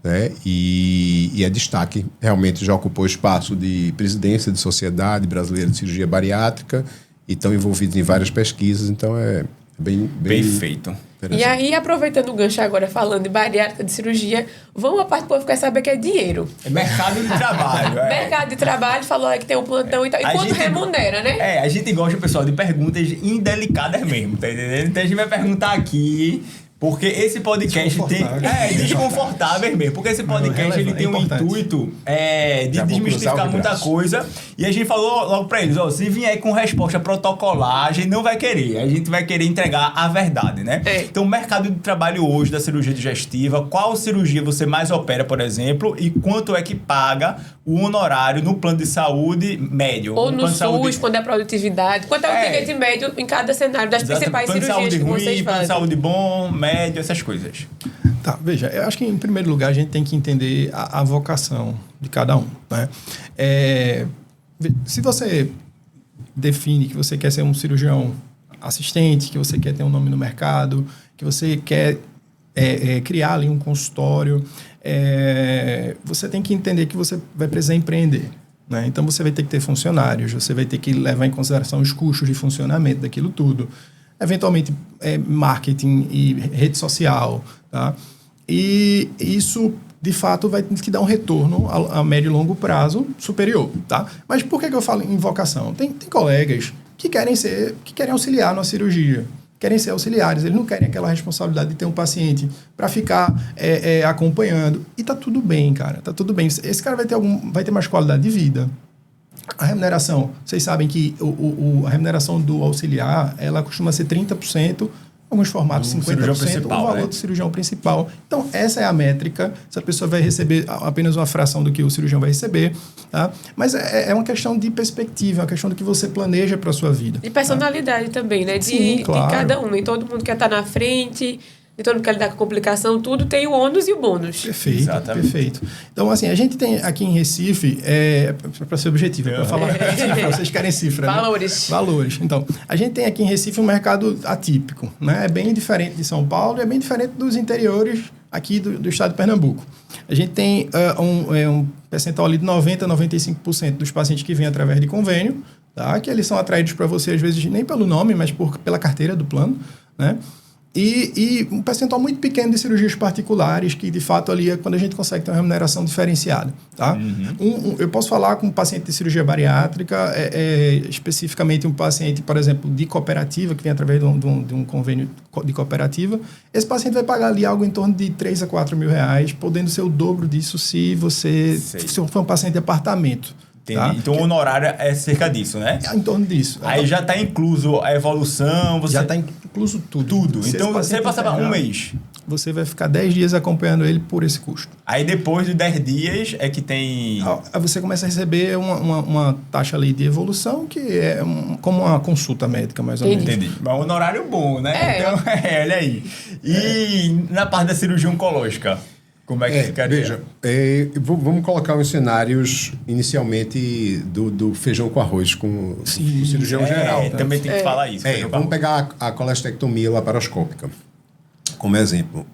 né? E é destaque, realmente já ocupou espaço de presidência de Sociedade Brasileira de Cirurgia Bariátrica e estão envolvidos em várias pesquisas, então é bem Perfeito. E aí, aproveitando o gancho agora, falando de bariátrica, de cirurgia, vamos a parte que o povo quer saber que é dinheiro. É mercado de trabalho. Mercado de trabalho, falou que tem um plantão e tal. E A quanto gente- remunera, né? A gente gosta, pessoal, de perguntas indelicadas mesmo, tá entendendo? Então a gente vai perguntar aqui, porque esse podcast tem... desconfortáveis mesmo, porque esse podcast ele tem um importante. intuito de Já vou desmistificar cruzar o muita braço. coisa, e a gente falou logo pra eles, ó, se vier com resposta protocolar, a gente não vai querer, a gente vai querer entregar a verdade, né? É. Então, o mercado de trabalho hoje da cirurgia digestiva, qual cirurgia você mais opera, por exemplo, e quanto é que paga o honorário no plano de saúde médio? Ou no plano de SUS, saúde... quando é produtividade. Quanto é o É. ticket médio em cada cenário das Exato, principais plano de cirurgias saúde que ruim, vocês plano de fazem? saúde bom, médio, essas coisas. Tá, veja, eu acho que em primeiro lugar a gente tem que entender a vocação de cada um, né? Se você define que você quer ser um cirurgião assistente, que você quer ter um nome no mercado, que você quer criar ali um consultório, você tem que entender que você vai precisar empreender, né? Então você vai ter que ter funcionários, você vai ter que levar em consideração os custos de funcionamento daquilo tudo. Eventualmente, marketing e rede social, tá? E isso, de fato, vai te dar um retorno a médio e longo prazo superior, tá? Mas por que eu falo em vocação? Tem colegas que querem auxiliar na cirurgia, querem ser auxiliares, eles não querem aquela responsabilidade de ter um paciente para ficar acompanhando. E tá tudo bem, cara, tá tudo bem. Esse cara vai ter mais qualidade de vida. A remuneração, vocês sabem que a remuneração do auxiliar, ela costuma ser 30%, alguns formatos 50%, o valor do cirurgião principal. Então, essa é a métrica. Essa pessoa vai receber apenas uma fração do que o cirurgião vai receber, tá? Mas é uma questão de perspectiva, é uma questão do que você planeja para a sua vida. De personalidade também, né? Sim, claro. De cada um. Nem todo mundo quer estar na frente, nem todo mundo quer lidar com complicação, tudo tem o ônus e o bônus. Perfeito, Exatamente. perfeito. Então, assim, a gente tem aqui em Recife, para ser objetivo, para falar cifra, vocês querem cifra, Valores. né? Valores. Então, a gente tem aqui em Recife um mercado atípico, né? É bem diferente de São Paulo e é bem diferente dos interiores aqui do estado de Pernambuco. A gente tem um percentual ali de 90% a 95% dos pacientes que vêm através de convênio, tá? Que eles são atraídos para você, às vezes, nem pelo nome, mas pela carteira do plano, né? E um percentual muito pequeno de cirurgias particulares, que de fato ali é quando a gente consegue ter uma remuneração diferenciada. Tá? Eu posso falar com um paciente de cirurgia bariátrica, especificamente um paciente, por exemplo, de cooperativa, que vem através de um convênio de cooperativa. Esse paciente vai pagar ali algo em torno de 3 a 4 mil reais, podendo ser o dobro disso se for um paciente de apartamento. Entendi. Tá? Então o honorário é cerca disso, né? É em torno disso. Aí já está incluso a evolução, Já está incluso tudo. tudo. Se Então esse você paciente passava um internar, mês. Você vai ficar 10 dias acompanhando ele por esse custo. Aí depois de 10 dias é que tem... Aí você começa a receber uma taxa ali de evolução, que é como uma consulta médica, mais ou menos. Entendi. Mas um honorário bom, né? É. Então, olha aí. E na parte da cirurgia oncológica, como é que ficaria? Veja, vamos colocar os cenários inicialmente do feijão com arroz com o cirurgião geral. Também tem que falar isso. Vamos pegar a colestectomia laparoscópica como exemplo.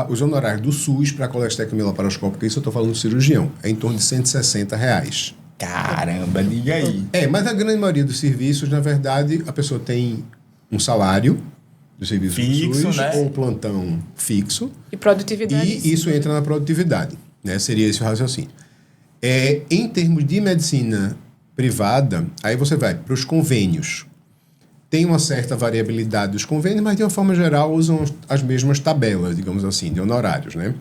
Os honorários do SUS para a colestectomia laparoscópica, isso eu estou falando do cirurgião, é em torno de R$160. Caramba, diga aí. Mas a grande maioria dos serviços, na verdade, a pessoa tem um salário do serviço Fixo, do SUS, né? ou plantão fixo, E produtividade. e isso entra na produtividade, né? Seria esse o raciocínio. Em termos de medicina privada, aí você vai para os convênios. Tem uma certa variabilidade dos convênios, mas de uma forma geral usam as mesmas tabelas, digamos assim, de honorários, né?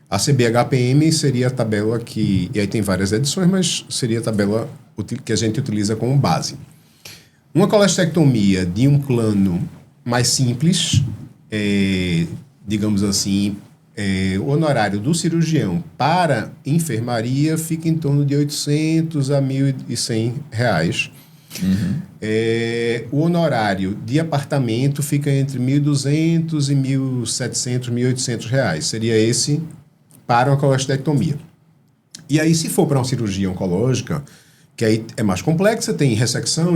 A CBHPM seria a tabela que... E aí tem várias edições, mas seria a tabela que a gente utiliza como base. Uma colestectomia de um plano mais simples, digamos assim, o honorário do cirurgião para enfermaria fica em torno de R$800 a R$1.100. O honorário de apartamento fica entre R$1.200 e R$1.700, R$1.800. Seria esse para uma colestectomia. E aí, se for para uma cirurgia oncológica, que aí é mais complexa, tem ressecção,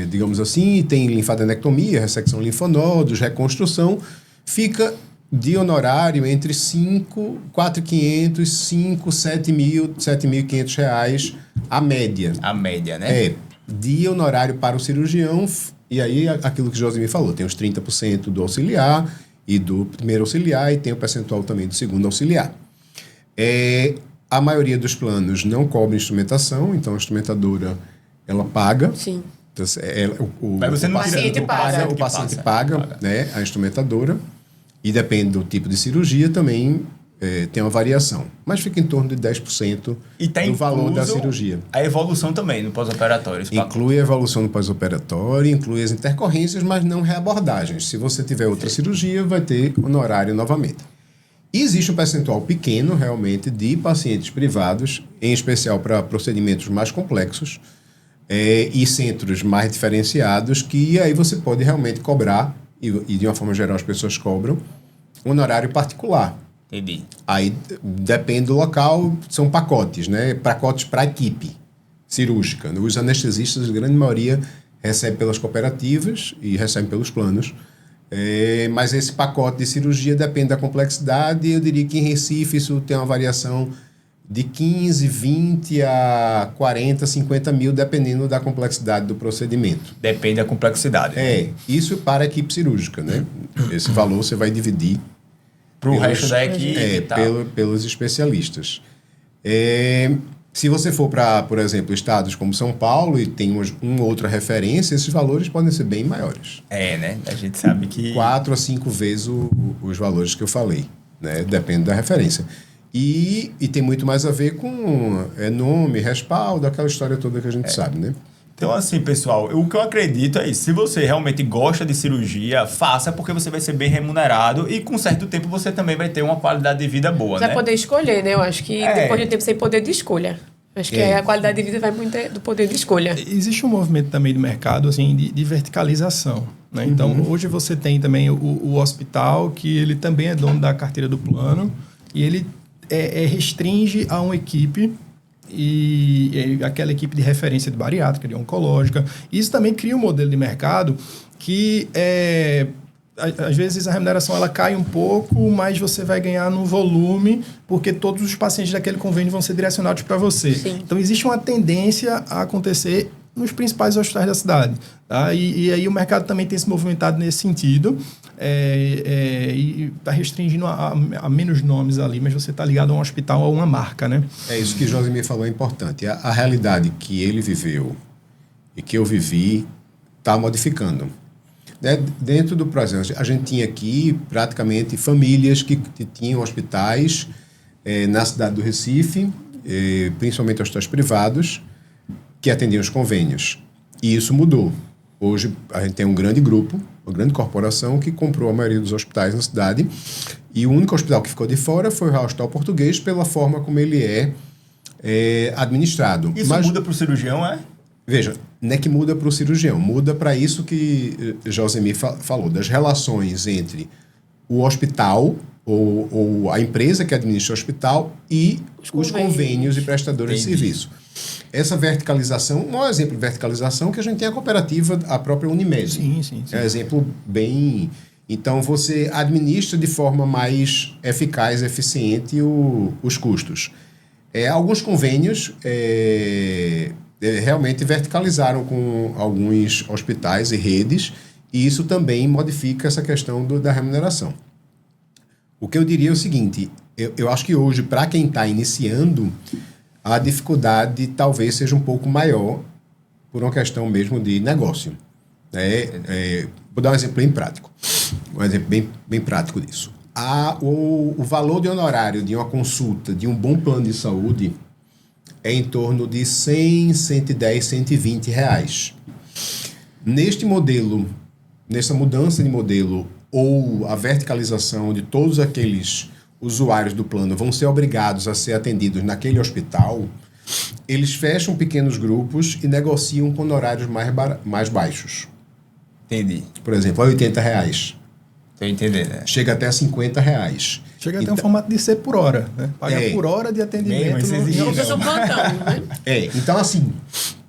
digamos assim, tem linfadenectomia, ressecção linfonodos, reconstrução, fica de honorário entre R$4.500, R$7.000, R$7.500 a média. A média, né? de honorário para o cirurgião, e aí aquilo que o Josimir falou, tem os 30% do auxiliar e do primeiro auxiliar, e tem o percentual também do segundo auxiliar. A maioria dos planos não cobre instrumentação, então a instrumentadora, ela paga. Sim. Então, Mas você não paciente paga. O paciente paga, né, a instrumentadora, e depende do tipo de cirurgia também tem uma variação. Mas fica em torno de 10% do valor da cirurgia. A evolução também no pós-operatório. Inclui a evolução no pós-operatório, inclui as intercorrências, mas não reabordagens. Se você tiver outra cirurgia, vai ter honorário novamente. E existe um percentual pequeno, realmente, de pacientes privados, em especial para procedimentos mais complexos, e centros mais diferenciados, que aí você pode realmente cobrar, e de uma forma geral as pessoas cobram, honorário particular. Entendi. Aí depende do local, são pacotes, né? Pacotes para a equipe cirúrgica. Os anestesistas, a grande maioria, recebem pelas cooperativas e recebem pelos planos. Mas esse pacote de cirurgia depende da complexidade. Eu diria que em Recife isso tem uma variação de 15, 20 a 40, 50 mil, dependendo da complexidade do procedimento. Depende da complexidade. Isso para a equipe cirúrgica, né? Esse valor você vai dividir para o resto da equipe e tal. Pelos especialistas. Se você for para, por exemplo, estados como São Paulo e tem uma outra referência, esses valores podem ser bem maiores. Né? A gente sabe que... 4 a 5 vezes os valores que eu falei, né? Depende da referência. E tem muito mais a ver com nome, respaldo, aquela história toda que a gente sabe, né? Então, assim, pessoal, o que eu acredito é isso. Se você realmente gosta de cirurgia, faça, porque você vai ser bem remunerado e com certo tempo você também vai ter uma qualidade de vida boa, Você vai poder escolher, né? Eu acho que depois de um tempo você tem poder de escolha. Acho que a qualidade de vida vai muito do poder de escolha. Existe um movimento também do mercado, assim, de verticalização, né? Então, hoje você tem também o hospital, que ele também é dono da carteira do plano, e ele restringe a uma equipe, e aquela equipe de referência de bariátrica, de oncológica. Isso também cria um modelo de mercado que, às vezes, a remuneração ela cai um pouco, mas você vai ganhar no volume, porque todos os pacientes daquele convênio vão ser direcionados para você. Sim. Então, existe uma tendência a acontecer nos principais hospitais da cidade. Tá? E aí o mercado também tem se movimentado nesse sentido, e está restringindo a menos nomes ali, mas você está ligado a um hospital, a uma marca, né? Isso que Josimir falou é importante. A realidade que ele viveu e que eu vivi está modificando. Dentro do processo, a gente tinha aqui praticamente famílias que tinham hospitais na cidade do Recife, principalmente hospitais privados, que atendiam os convênios. E isso mudou. Hoje a gente tem um grande grupo, uma grande corporação que comprou a maioria dos hospitais na cidade, e o único hospital que ficou de fora foi o Hospital Português, pela forma como ele é administrado. Isso muda para o cirurgião, Veja, não é que muda para o cirurgião, muda para isso que Josimir falou, das relações entre o hospital ou a empresa que administra o hospital e os convênios e prestadores de serviço. Essa verticalização, um maior exemplo de verticalização que a gente tem a cooperativa, a própria Unimed. Sim. É um exemplo bem... Então, você administra de forma mais eficaz, eficiente os custos. Alguns convênios realmente verticalizaram com alguns hospitais e redes, e isso também modifica essa questão da remuneração. O que eu diria é o seguinte, eu acho que hoje, para quem está iniciando, a dificuldade talvez seja um pouco maior por uma questão mesmo de negócio. Vou dar um exemplo bem prático. Um exemplo bem prático disso. O valor de honorário de uma consulta de um bom plano de saúde é em torno de 100, 110, 120 reais. Neste modelo, nessa mudança de modelo ou a verticalização de todos aqueles usuários do plano vão ser obrigados a ser atendidos naquele hospital, eles fecham pequenos grupos e negociam com honorários mais baixos. Entendi. Por exemplo, a 80 reais. Estou entendendo. Chega até a 50 reais. Chega até um formato de ser por hora, né? Paga por hora de atendimento. Então, assim,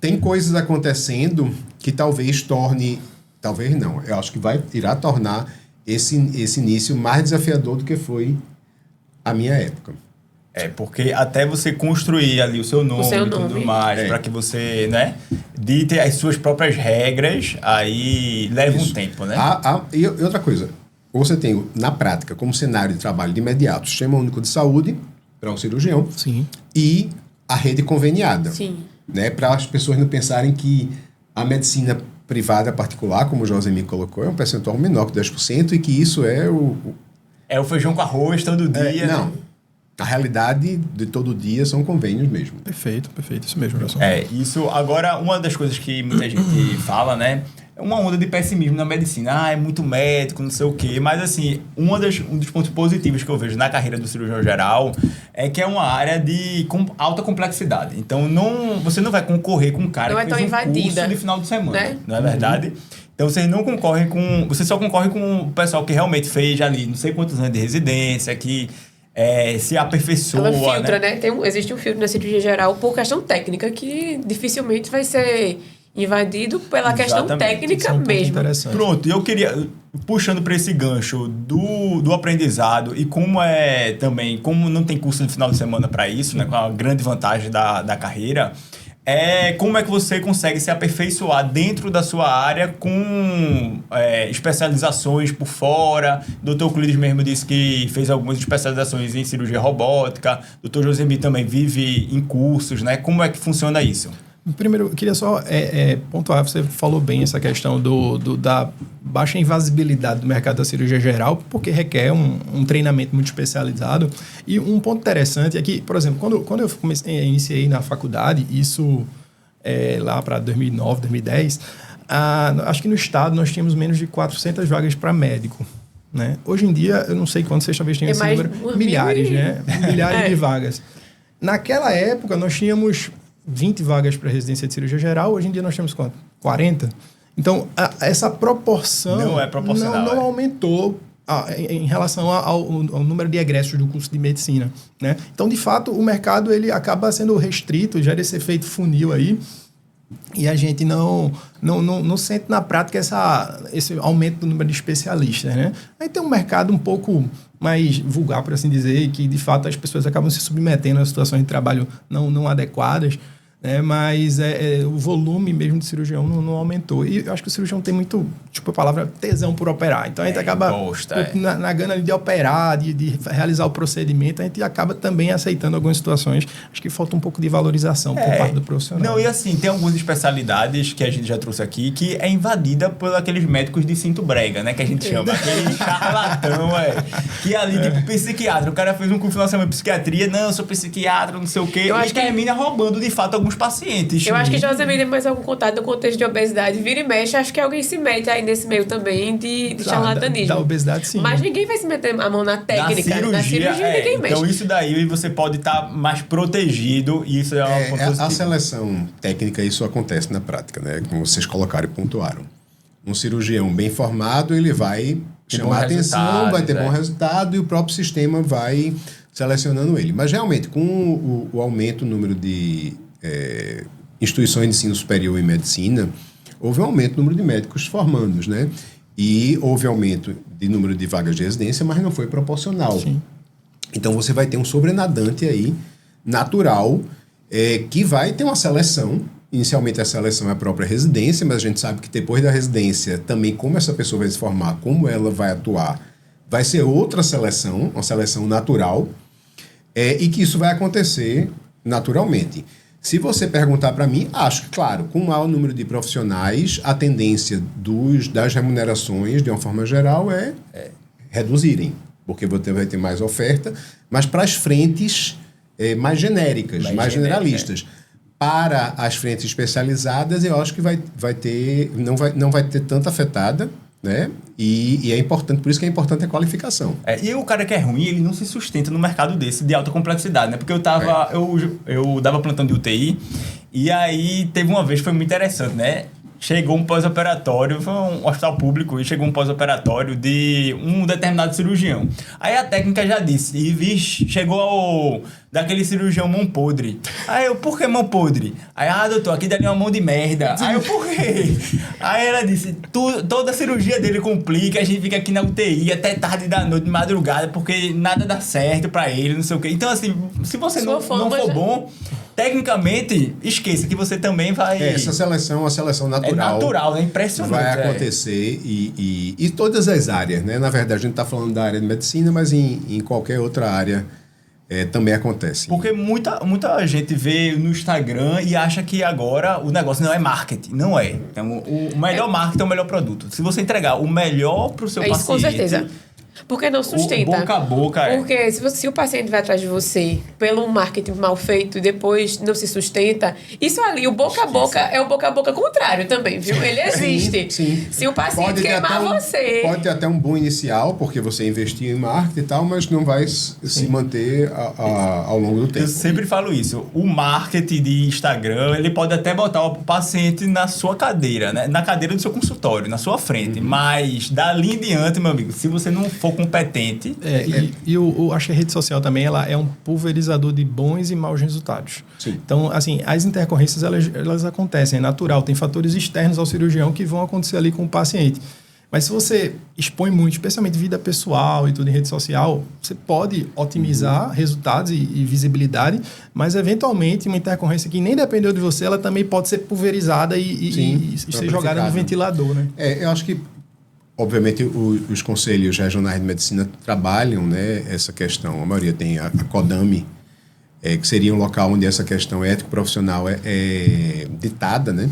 tem coisas acontecendo que talvez torne... Talvez não. Eu acho que irá tornar esse início mais desafiador do que foi a minha época. Porque até você construir ali o seu nome e tudo mais, para que você, né, dite as suas próprias regras, aí leva um tempo, né? E outra coisa, você tem, na prática, como cenário de trabalho de imediato, o Sistema Único de Saúde, para um cirurgião, Sim. e a rede conveniada. Sim. Né, para as pessoas não pensarem que a medicina privada particular, como o Josemir colocou, é um percentual menor que 10% e que isso é É o feijão com arroz todo dia. Não. Né? A realidade de todo dia são convênios mesmo. Perfeito. Isso mesmo, Gerson. Isso. Agora, uma das coisas que muita gente fala, né? É uma onda de pessimismo na medicina. É muito médico, não sei o quê. Mas, assim, um dos pontos positivos que eu vejo na carreira do cirurgião geral é que é uma área de alta complexidade. Então, você não vai concorrer com um cara que fez um curso de final de semana. Né? Não é verdade? Então, vocês não concorrem com... Você só concorre com o pessoal que realmente fez ali não sei quantos anos de residência, que se aperfeiçoa. Ela filtra, né? Existe um filtro na cirurgia geral por questão técnica que dificilmente vai ser invadido pela questão técnica mesmo. Pronto, eu queria, puxando para esse gancho do aprendizado e como não tem curso no final de semana para isso, né, com a grande vantagem da carreira, como é que você consegue se aperfeiçoar dentro da sua área com especializações por fora. O Dr. Euclides mesmo disse que fez algumas especializações em cirurgia robótica. O Dr. Josemir também vive em cursos, né? Como é que funciona isso? Primeiro, eu queria só pontuar, você falou bem essa questão da baixa invasibilidade do mercado da cirurgia geral, porque requer um treinamento muito especializado. E um ponto interessante é que, por exemplo, quando eu iniciei na faculdade, isso lá para 2009, 2010, acho que no estado nós tínhamos menos de 400 vagas para médico. Né? Hoje em dia, eu não sei quantos vocês talvez tenham esse número, milhares, né? Milhares de vagas. Naquela época, nós tínhamos 20 vagas para residência de cirurgia geral, hoje em dia nós temos quanto? 40? Então, essa proporção não é proporcional, não aumentou em relação ao número de egressos do curso de medicina. Né? Então, de fato, o mercado ele acaba sendo restrito, gera esse efeito funil aí, e a gente não sente na prática esse aumento do número de especialistas. Né? Aí tem um mercado um pouco mais vulgar, por assim dizer, e que, de fato, as pessoas acabam se submetendo a situações de trabalho não adequadas, né? Mas o volume mesmo de cirurgião não aumentou. E eu acho que o cirurgião tem muito, a palavra tesão por operar. Então, a gente acaba, na gana de operar, de realizar o procedimento, a gente acaba também aceitando algumas situações. Acho que falta um pouco de valorização por parte do profissional. Não, e assim, tem algumas especialidades que a gente já trouxe aqui que é invadida por aqueles médicos de cinto brega, né? Que a gente chama. Aquele charlatão, que ali, tipo, psiquiatra. O cara fez um curso na semana de psiquiatria. Não, eu sou psiquiatra, não sei o quê. Eu acho que termina roubando, de fato, alguns pacientes. Eu acho que Josemir tem mais algum contato no contexto de obesidade. Vira e mexe, acho que alguém se mete aí nesse meio também de charlatanismo. Da obesidade, sim. Mas ninguém vai se meter a mão na técnica. Na cirurgia ninguém mexe. Então, isso daí você pode estar mais protegido e isso é uma coisa positiva. A seleção técnica, isso acontece na prática, né? Como vocês colocaram e pontuaram. Um cirurgião bem formado, ele vai chamar atenção, vai ter bom resultado e o próprio sistema vai selecionando ele. Mas, realmente, com o aumento no número de instituições de ensino superior em medicina, houve um aumento no número de médicos formandos, né? E houve aumento de número de vagas de residência, mas não foi proporcional. Sim. Então, você vai ter um sobrenadante aí, natural, que vai ter uma seleção. Inicialmente, a seleção é a própria residência, mas a gente sabe que depois da residência, também como essa pessoa vai se formar, como ela vai atuar, vai ser outra seleção, uma seleção natural, e que isso vai acontecer naturalmente. Se você perguntar para mim, acho que, claro, com o maior número de profissionais, a tendência das remunerações, de uma forma geral, é reduzirem, porque você vai ter mais oferta, mas para as frentes mais genéricas, mais generalistas. Para as frentes especializadas, eu acho que não vai ter tanta afetada, né? E é importante, por isso que é importante a qualificação. E o cara que é ruim, ele não se sustenta no mercado desse de alta complexidade, né? Porque eu dava plantão de UTI e aí teve uma vez, foi muito interessante, né? chegou um pós-operatório, foi um hospital público, e chegou um pós-operatório de um determinado cirurgião. Aí a técnica já disse, e vixe, chegou daquele cirurgião mão podre. Aí eu, por que mão podre? Aí, doutor, aqui dali é uma mão de merda. Aí eu, por quê? Aí ela disse, toda a cirurgia dele complica, a gente fica aqui na UTI até tarde da noite, de madrugada, porque nada dá certo pra ele, não sei o quê. Então, assim, se você não for bom, tecnicamente, esqueça que você também vai... Essa seleção é uma seleção natural. É natural, né? Impressionante. Vai acontecer e todas as áreas, né? Na verdade, a gente está falando da área de medicina, mas em qualquer outra área também acontece. Porque muita gente vê no Instagram e acha que agora o negócio não é marketing. Não é. Então, o melhor marketing é o melhor produto. Se você entregar o melhor para o seu paciente... Isso, com certeza. Porque não sustenta. O boca a boca Porque se o paciente vai atrás de você pelo marketing mal feito e depois não se sustenta, isso ali, o boca a boca é o boca a boca contrário também, viu? Ele existe. Sim. Se o paciente queimar você... Pode ter até um bom inicial, porque você investiu em marketing e tal, mas não vai se manter ao longo do tempo. Eu sempre falo isso. O marketing de Instagram, ele pode até botar o paciente na sua cadeira, né? Na cadeira do seu consultório, na sua frente. Mas dali em diante, meu amigo, se você não for competente... Eu acho que a rede social também ela é um pulverizador de bons e maus resultados. Sim. Então, assim, as intercorrências elas acontecem, é natural. Tem fatores externos ao cirurgião que vão acontecer ali com o paciente. Mas se você expõe muito, especialmente vida pessoal e tudo em rede social, você pode otimizar resultados e visibilidade, mas eventualmente uma intercorrência que nem dependeu de você, ela também pode ser pulverizada e ser jogada no ventilador, né? Eu acho que obviamente, os conselhos regionais de medicina trabalham, né, essa questão. A maioria tem a CODAME, que seria um local onde essa questão ético-profissional é ditada, né?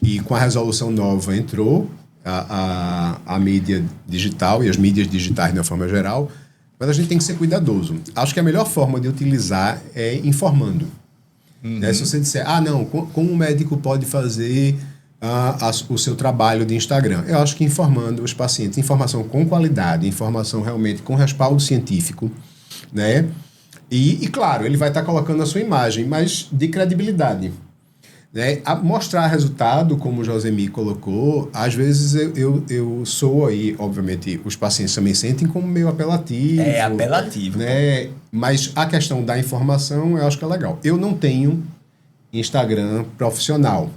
E com a resolução nova entrou a mídia digital e as mídias digitais de uma forma geral, mas a gente tem que ser cuidadoso. Acho que a melhor forma de utilizar é informando. Né? Se você disser, não, como o médico pode fazer... o seu trabalho de Instagram. Eu acho que informando os pacientes, informação com qualidade, informação realmente com respaldo científico, né? E claro, ele vai estar colocando a sua imagem, mas de credibilidade. Né? Mostrar resultado, como o Josemi colocou, às vezes eu sou aí, obviamente, os pacientes também sentem como meio apelativo. É apelativo. Né? Mas a questão da informação, eu acho que é legal. Eu não tenho Instagram profissional.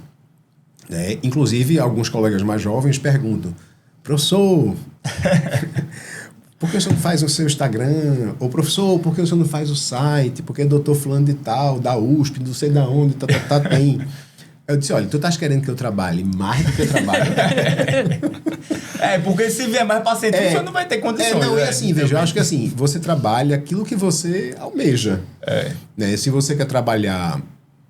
Né? Inclusive, alguns colegas mais jovens perguntam, professor, por que o senhor não faz o seu Instagram? Ou professor, por que o senhor não faz o site? Porque doutor fulano de tal, da USP, não sei da onde, tem. Eu disse, olha, tu estás querendo que eu trabalhe mais do que eu trabalho? Porque se vier mais paciente, o senhor não vai ter condições. E assim, veja, eu acho que assim, você trabalha aquilo que você almeja. Né? Se você quer trabalhar...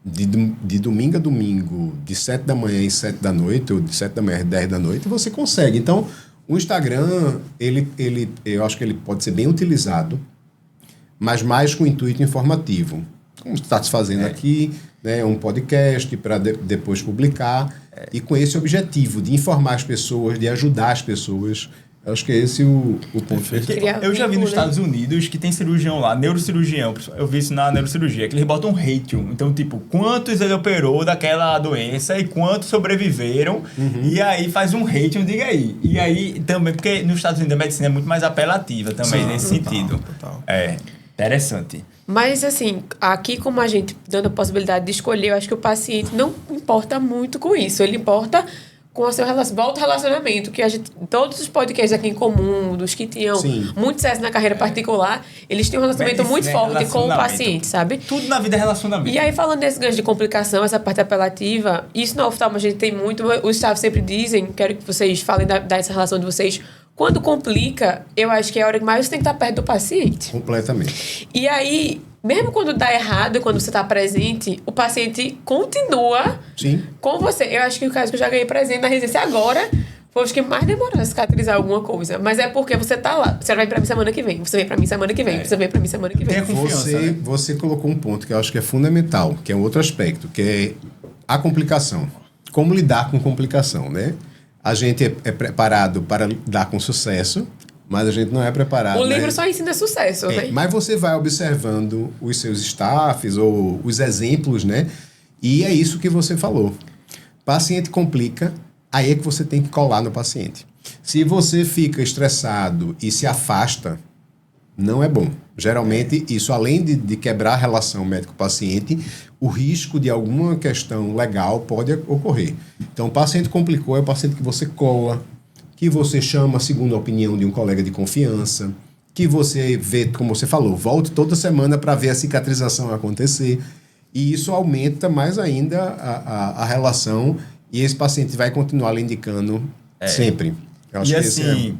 De domingo a domingo, de 7 da manhã e 7 da noite, ou de 7 da manhã e 10 da noite, você consegue. Então, o Instagram, eu acho que ele pode ser bem utilizado, mas mais com intuito informativo. Como está se fazendo aqui, né, um podcast para depois publicar, e com esse objetivo de informar as pessoas, de ajudar as pessoas. Eu acho que é esse o ponto. Eu já vi nos Estados Unidos que tem cirurgião lá, neurocirurgião, eu vi isso na neurocirurgia, que eles botam um ratio. Então, tipo, quantos ele operou daquela doença e quantos sobreviveram, e aí faz um ratio, diga aí. E aí também, porque nos Estados Unidos a medicina é muito mais apelativa também, nesse sentido. Total. Interessante. Mas, assim, aqui como a gente dando a possibilidade de escolher, eu acho que o paciente não importa muito com isso. Ele importa... com o seu volta ao relacionamento, que todos os podcasts aqui em comum, dos que tinham muito sucesso na carreira particular, eles têm um relacionamento muito forte com o paciente, sabe? Tudo na vida é relacionamento. E aí, falando desse gancho de complicação, essa parte apelativa, isso no oftalmo a gente tem muito, os staff sempre dizem, quero que vocês falem dessa relação de vocês, quando complica, eu acho que é a hora que mais você tem que estar perto do paciente. Completamente. E aí... mesmo quando dá errado, quando você está presente, o paciente continua com você. Eu acho que o caso que eu já ganhei presente na residência agora foi os que mais demoraram a cicatrizar alguma coisa. Mas é porque você tá lá. Você vai pra mim semana que vem. Você vem pra mim semana que vem. Você vem pra mim semana que vem. Tem a confiança, você colocou um ponto que eu acho que é fundamental, que é um outro aspecto, que é a complicação. Como lidar com complicação, né? A gente é preparado para lidar com sucesso, mas a gente não é preparado. O livro só ensina sucesso, né? Mas você vai observando os seus staffs ou os exemplos, né? E é isso que você falou. Paciente complica, aí é que você tem que colar no paciente. Se você fica estressado e se afasta, não é bom. Geralmente, isso além de quebrar a relação médico-paciente, o risco de alguma questão legal pode ocorrer. Então, o paciente complicou é o paciente que você cola, que você chama segundo a opinião de um colega de confiança, que você vê, como você falou, volte toda semana para ver a cicatrização acontecer. E isso aumenta mais ainda a relação e esse paciente vai continuar lhe indicando sempre. Eu acho e que assim,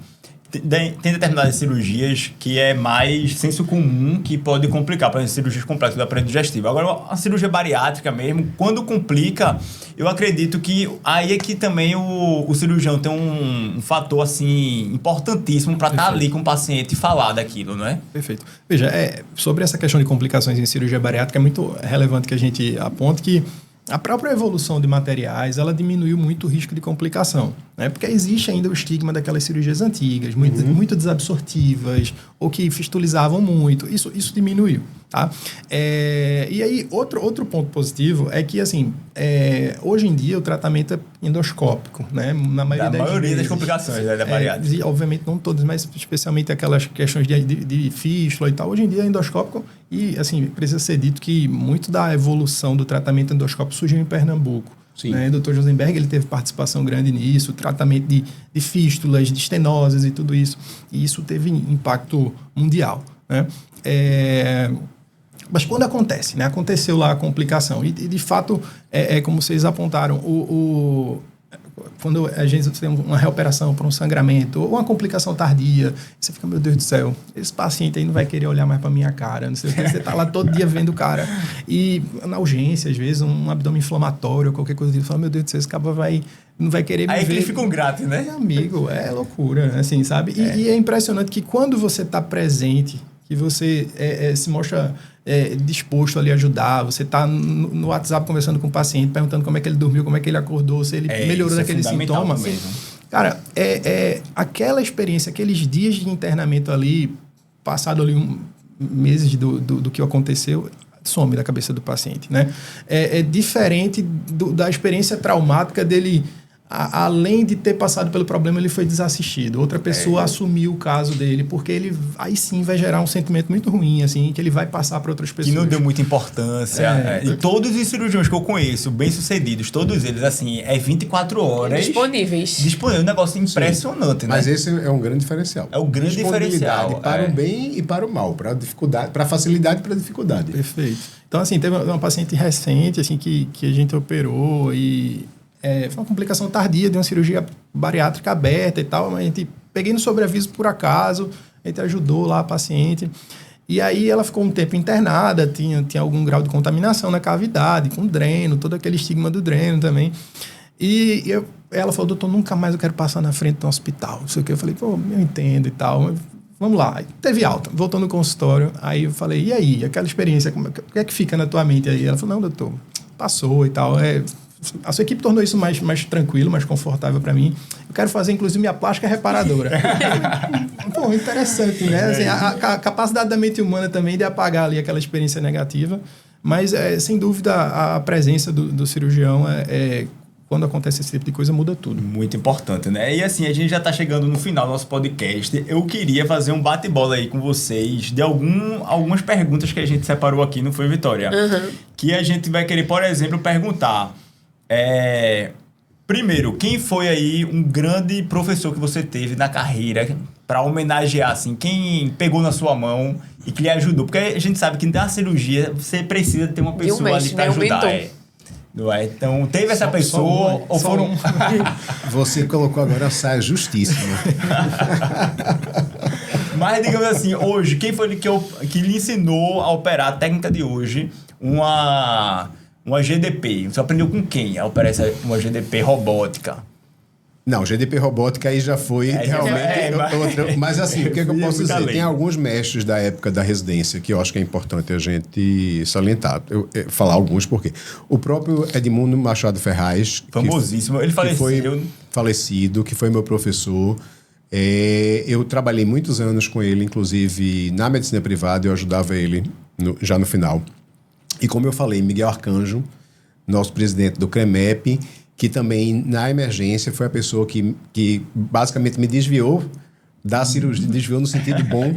tem determinadas cirurgias que é mais senso comum que pode complicar, por exemplo, cirurgias complexas do aparelho digestivo. Agora, a cirurgia bariátrica mesmo, quando complica, eu acredito que aí é que também o cirurgião tem um fator assim importantíssimo para estar ali com o paciente e falar daquilo, não é? Perfeito. Veja, sobre essa questão de complicações em cirurgia bariátrica, é muito relevante que a gente aponte que a própria evolução de materiais, ela diminuiu muito o risco de complicação, né? Porque existe ainda o estigma daquelas cirurgias antigas, muito desabsortivas, ou que fistulizavam muito. Isso diminuiu, tá? E aí, outro ponto positivo é que, assim, hoje em dia o tratamento é endoscópico, né? Na maioria das complicações da bariátrica. E, obviamente, não todas, mas especialmente aquelas questões de fístula e tal. Hoje em dia é endoscópico e, assim, precisa ser dito que muito da evolução do tratamento endoscópico surgiu em Pernambuco. Sim. Né? O Dr. Josenberg, ele teve participação grande nisso, tratamento de fístulas, de estenoses e tudo isso. E isso teve impacto mundial, né? Mas quando acontece, né? Aconteceu lá a complicação. E de fato, como vocês apontaram, quando a gente tem uma reoperação por um sangramento ou uma complicação tardia, você fica, meu Deus do céu, esse paciente aí não vai querer olhar mais para minha cara, não sei o que, você tá lá todo dia vendo o cara. E na urgência, às vezes, um abdômen inflamatório, qualquer coisa, você fala, meu Deus do céu, esse cara não vai querer me ver. Aí que eles ficam gratos, né? Meu amigo, é loucura, assim, sabe? E é impressionante que quando você está presente, que você se mostra disposto ali a ajudar, você está no WhatsApp conversando com o paciente, perguntando como é que ele dormiu, como é que ele acordou, se ele melhorou daquele sintoma. Assim, cara, aquela experiência, aqueles dias de internamento ali, passado ali meses do que aconteceu, some da cabeça do paciente, né? É diferente da experiência traumática dele. Além de ter passado pelo problema, ele foi desassistido. Outra pessoa assumiu o caso dele, porque ele aí sim vai gerar um sentimento muito ruim, assim, que ele vai passar para outras pessoas. Que não deu muita importância. E todos os cirurgiões que eu conheço, bem-sucedidos, todos eles, assim, 24 horas... Disponíveis. Um negócio impressionante, sim. né? Mas esse é um grande diferencial. É o grande diferencial. Para o bem e para o mal, para a dificuldade, para a facilidade e para a dificuldade. Perfeito. Então, assim, teve uma paciente recente, assim, que a gente operou e... foi uma complicação tardia de uma cirurgia bariátrica aberta e tal, mas a gente peguei no sobreaviso por acaso, a gente ajudou lá a paciente. E aí ela ficou um tempo internada, tinha algum grau de contaminação na cavidade, com dreno, todo aquele estigma do dreno também. E ela falou, doutor, nunca mais eu quero passar na frente do hospital. Não sei o que. Eu falei, pô, eu entendo e tal, mas vamos lá. Aí teve alta, voltou no consultório, aí eu falei, e aí, aquela experiência, o que é que fica na tua mente aí? Ela falou, não, doutor, passou e tal, a sua equipe tornou isso mais tranquilo, mais confortável para mim. Eu quero fazer, inclusive, minha plástica reparadora. Pô, interessante, né? Assim, a capacidade da mente humana também de apagar ali aquela experiência negativa. Mas, sem dúvida, a presença do cirurgião, quando acontece esse tipo de coisa, muda tudo. Muito importante, né? E assim, a gente já está chegando no final do nosso podcast. Eu queria fazer um bate-bola aí com vocês de algumas perguntas que a gente separou aqui, não foi, Vitória? Uhum. Que a gente vai querer, por exemplo, perguntar... primeiro, quem foi aí um grande professor que você teve na carreira para homenagear, assim, quem pegou na sua mão e que lhe ajudou? Porque a gente sabe que na cirurgia você precisa ter uma pessoa ali para ajudar. Não é? Então, teve essa pessoa ou foram... Você colocou agora a saia justíssima. Mas, digamos assim, hoje, quem foi que lhe ensinou a operar a técnica de hoje, uma GDP? Você aprendeu com quem a operar uma GDP robótica? Não, GDP robótica aí já foi realmente outra. Mas assim, o que eu posso dizer? Tem alguns mestres da época da residência que eu acho que é importante a gente salientar. Falar alguns, porque o próprio Edmundo Machado Ferraz... Famosíssimo. Ele faleceu. Que foi meu professor. Eu trabalhei muitos anos com ele, inclusive na medicina privada, eu ajudava ele já no final. E como eu falei, Miguel Arcanjo, nosso presidente do CREMEP, que também, na emergência, foi a pessoa que basicamente me desviou da cirurgia, desviou no sentido bom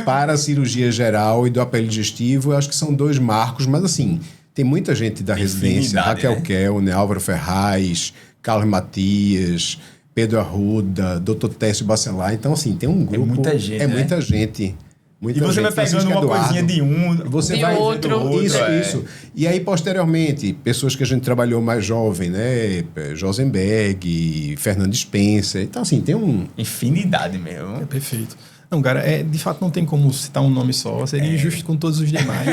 para a cirurgia geral e do aparelho digestivo. Eu acho que são 2 marcos, mas assim, tem muita gente da residência, Raquel, né? Kelner, Álvaro Ferraz, Carlos Matias, Pedro Arruda, Dr. Técio Bacelar. Então, assim, tem um grupo... É muita gente, muita gente. E você vai pegando uma coisinha de um, você de vai outro. Isso. E aí, posteriormente, pessoas que a gente trabalhou mais jovem, né? Josenberg, Fernando Spencer. Então, assim, tem um... Infinidade mesmo. É perfeito. Não, cara, de fato não tem como citar um nome só, seria injusto com todos os demais.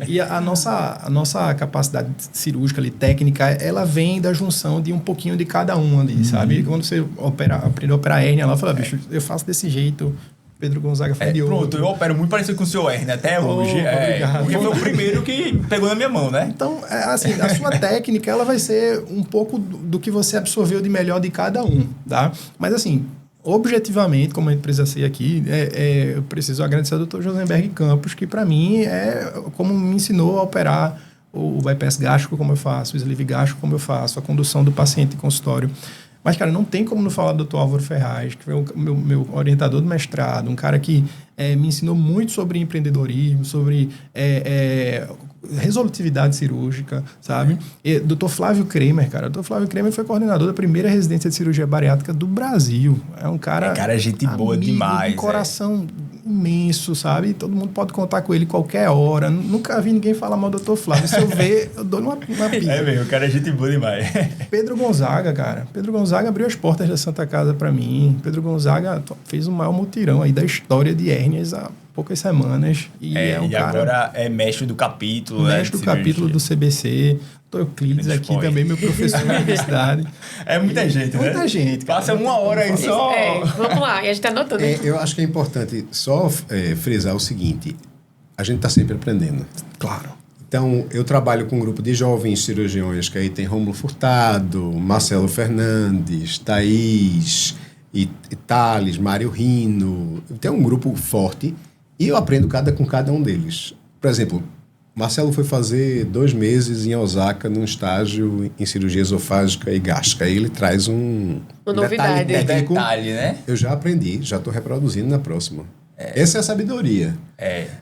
E a nossa capacidade cirúrgica ali, técnica, ela vem da junção de um pouquinho de cada um ali, sabe? Quando você aprende a operar hérnia, ela fala, bicho, eu faço desse jeito... Pedro Gonzaga foi de outro. Pronto, eu opero muito parecido com o senhor Hernia até hoje. Obrigado. Porque foi o primeiro que pegou na minha mão, né? Então, assim, a sua técnica, ela vai ser um pouco do que você absorveu de melhor de cada um, tá? Mas, assim, objetivamente, como a gente precisa ser aqui, eu preciso agradecer ao Dr. Josenberg Campos, que, para mim, é como me ensinou a operar o bypass gástrico, como eu faço, o sleeve gástrico, como eu faço, a condução do paciente em consultório. Mas, cara, não tem como não falar do Dr. Álvaro Ferraz, que foi o meu orientador do mestrado, um cara que me ensinou muito sobre empreendedorismo, sobre resolutividade cirúrgica, sabe? E Dr. Flávio Kremer, cara. O Dr. Flávio Kremer foi coordenador da primeira residência de cirurgia bariátrica do Brasil. É um cara... Cara, gente boa demais. Um coração imenso, sabe? Todo mundo pode contar com ele qualquer hora. Nunca vi ninguém falar mal do Dr. Flávio. Se eu ver, eu dou uma pizza. É mesmo, o cara é gente boa demais. Pedro Gonzaga, cara. Pedro Gonzaga abriu as portas da Santa Casa para mim. Pedro Gonzaga fez o maior mutirão aí da história de hérnias há poucas semanas. E agora é mestre do capítulo. Mestre do capítulo do CBC. Dr. Euclides aqui também, meu professor na universidade. É muita gente, né? Muita gente. Cara. Passa uma hora aí só. Vamos lá, e a gente tá anotando. Eu acho que é importante só frisar o seguinte: a gente está sempre aprendendo. Claro. Então, eu trabalho com um grupo de jovens cirurgiões, que aí tem Rômulo Furtado, Marcelo Fernandes, Thaís, e Thales, Mário Rino. Tem um grupo forte e eu aprendo com cada um deles. Por exemplo, Marcelo foi fazer 2 meses em Osaka num estágio em cirurgia esofágica e gástrica. Aí ele traz uma novidade. Detalhe, né? Eu já aprendi, já estou reproduzindo na próxima. Essa é a sabedoria.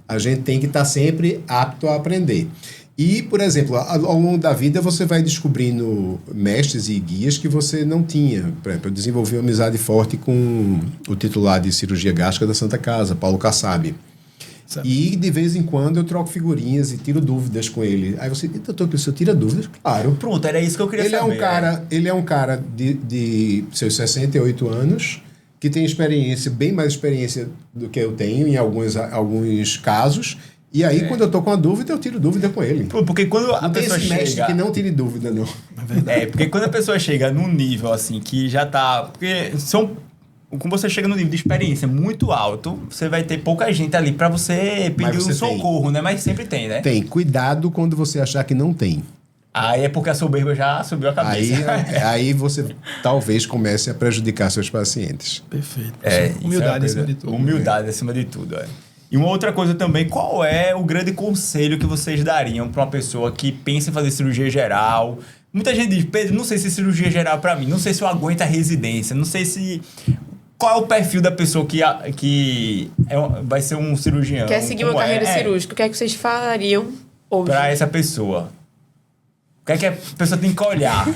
A gente tem que estar sempre apto a aprender. E, por exemplo, ao longo da vida você vai descobrindo mestres e guias que você não tinha. Por exemplo, eu desenvolvi uma amizade forte com o titular de cirurgia gástrica da Santa Casa, Paulo Kassab. E, de vez em quando, eu troco figurinhas e tiro dúvidas com ele. Aí você, doutor, que o senhor tira dúvidas? Claro. Pronto, era isso que eu queria saber. Ele é um cara de seus 68 anos, que tem experiência, bem mais experiência do que eu tenho em alguns casos. E aí, quando eu tô com a dúvida, eu tiro dúvida com ele. Porque quando a pessoa chega... mestre que não tire dúvida, não. Porque quando a pessoa chega num nível, assim, que já tá... Porque quando você chega num nível de experiência muito alto, você vai ter pouca gente ali pra você pedir um socorro, né? Mas sempre tem, né? Tem. Cuidado quando você achar que não tem. Aí é porque a soberba já subiu a cabeça. Aí você talvez comece a prejudicar seus pacientes. Perfeito. Humildade acima de tudo. Humildade acima de tudo, E uma outra coisa também, qual é o grande conselho que vocês dariam para uma pessoa que pensa em fazer cirurgia geral? Muita gente diz, Pedro, não sei se cirurgia geral para mim, não sei se eu aguento a residência, não sei se... Qual é o perfil da pessoa que vai ser um cirurgião? Quer seguir uma carreira cirúrgica, o que é que vocês falariam hoje? Para essa pessoa. O que é que a pessoa tem que olhar?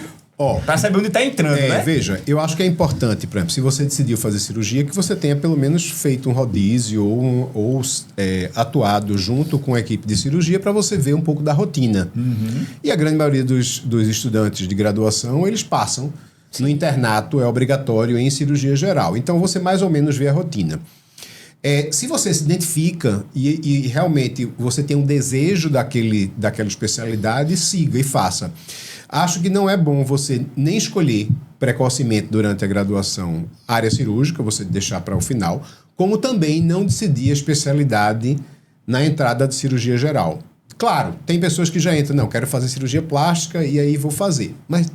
Para saber onde está entrando, né? Veja, eu acho que é importante, por exemplo, se você decidiu fazer cirurgia, que você tenha pelo menos feito um rodízio ou atuado junto com a equipe de cirurgia para você ver um pouco da rotina. Uhum. E a grande maioria dos estudantes de graduação, eles passam no internato, é obrigatório em cirurgia geral. Então, você mais ou menos vê a rotina. Se você se identifica e realmente você tem um desejo daquela especialidade, siga e faça. Acho que não é bom você nem escolher precocemente durante a graduação área cirúrgica, você deixar para o final, como também não decidir a especialidade na entrada de cirurgia geral. Claro, tem pessoas que já entram, não, quero fazer cirurgia plástica e aí vou fazer. Mas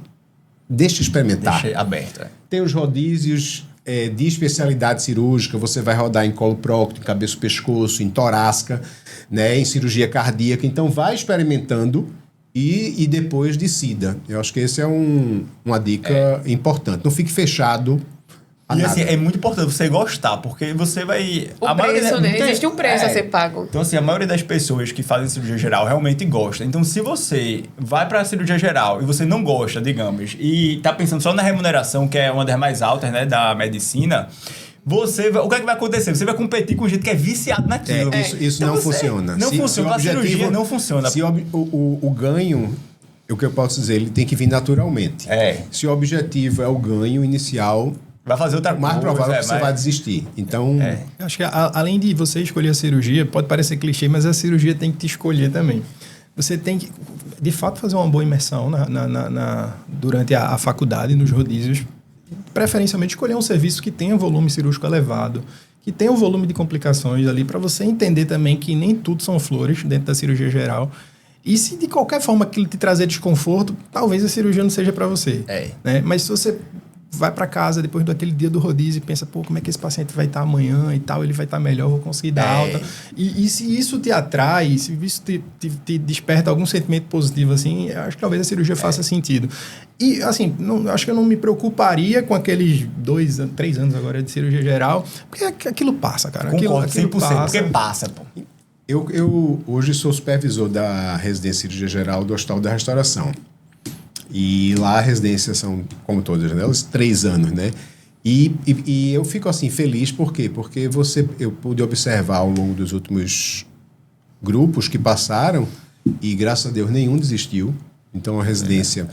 deixa experimentar. Deixa aberto. Tem os rodízios de especialidade cirúrgica, você vai rodar em colo prócto, em cabeça-pescoço, em torácica, né, em cirurgia cardíaca. Então, vai experimentando e depois decida. Eu acho que esse é uma dica importante. Não fique fechado a E nada. assim, é muito importante você gostar, porque você vai... O preço, né? Existe um preço a ser pago. Então, assim, a maioria das pessoas que fazem cirurgia geral realmente gosta. Então, se você vai pra cirurgia geral e você não gosta, digamos, e tá pensando só na remuneração, que é uma das mais altas, né, da medicina, o que é que vai acontecer? Você vai competir com gente que é viciado naquilo. Isso Então não você- funciona. Não funciona. A cirurgia não funciona. Se o ganho, o que eu posso dizer, ele tem que vir naturalmente. Se o objetivo é o ganho inicial, Vai fazer outra o mais coisa. provável é que você vai desistir. Então, Eu acho que além de você escolher a cirurgia, pode parecer clichê, mas a cirurgia tem que te escolher também. Você tem que, de fato, fazer uma boa imersão durante a faculdade, nos rodízios. Preferencialmente escolher um serviço que tenha volume cirúrgico elevado, que tenha um volume de complicações ali, para você entender também que nem tudo são flores dentro da cirurgia geral. E se de qualquer forma aquilo te trazer desconforto, talvez a cirurgia não seja para você. Né? Mas se você vai para casa depois daquele dia do rodízio e pensa, pô, como é que esse paciente vai estar amanhã e tal, ele vai estar melhor, vou conseguir dar alta. E se isso te atrai, se isso te desperta algum sentimento positivo, assim, eu acho que talvez a cirurgia faça sentido. E, assim, acho que eu não me preocuparia com aqueles 3 anos agora de cirurgia geral, porque aquilo passa, cara. Concordo, aquilo 100%, passa. porque passa, pô. eu hoje sou supervisor da residência de cirurgia geral do Hospital da Restauração. E lá a residência são, como todas elas, 3 anos, né? E eu fico, assim, feliz, por quê? Porque eu pude observar ao longo dos últimos grupos que passaram e, graças a Deus, nenhum desistiu. Então, a residência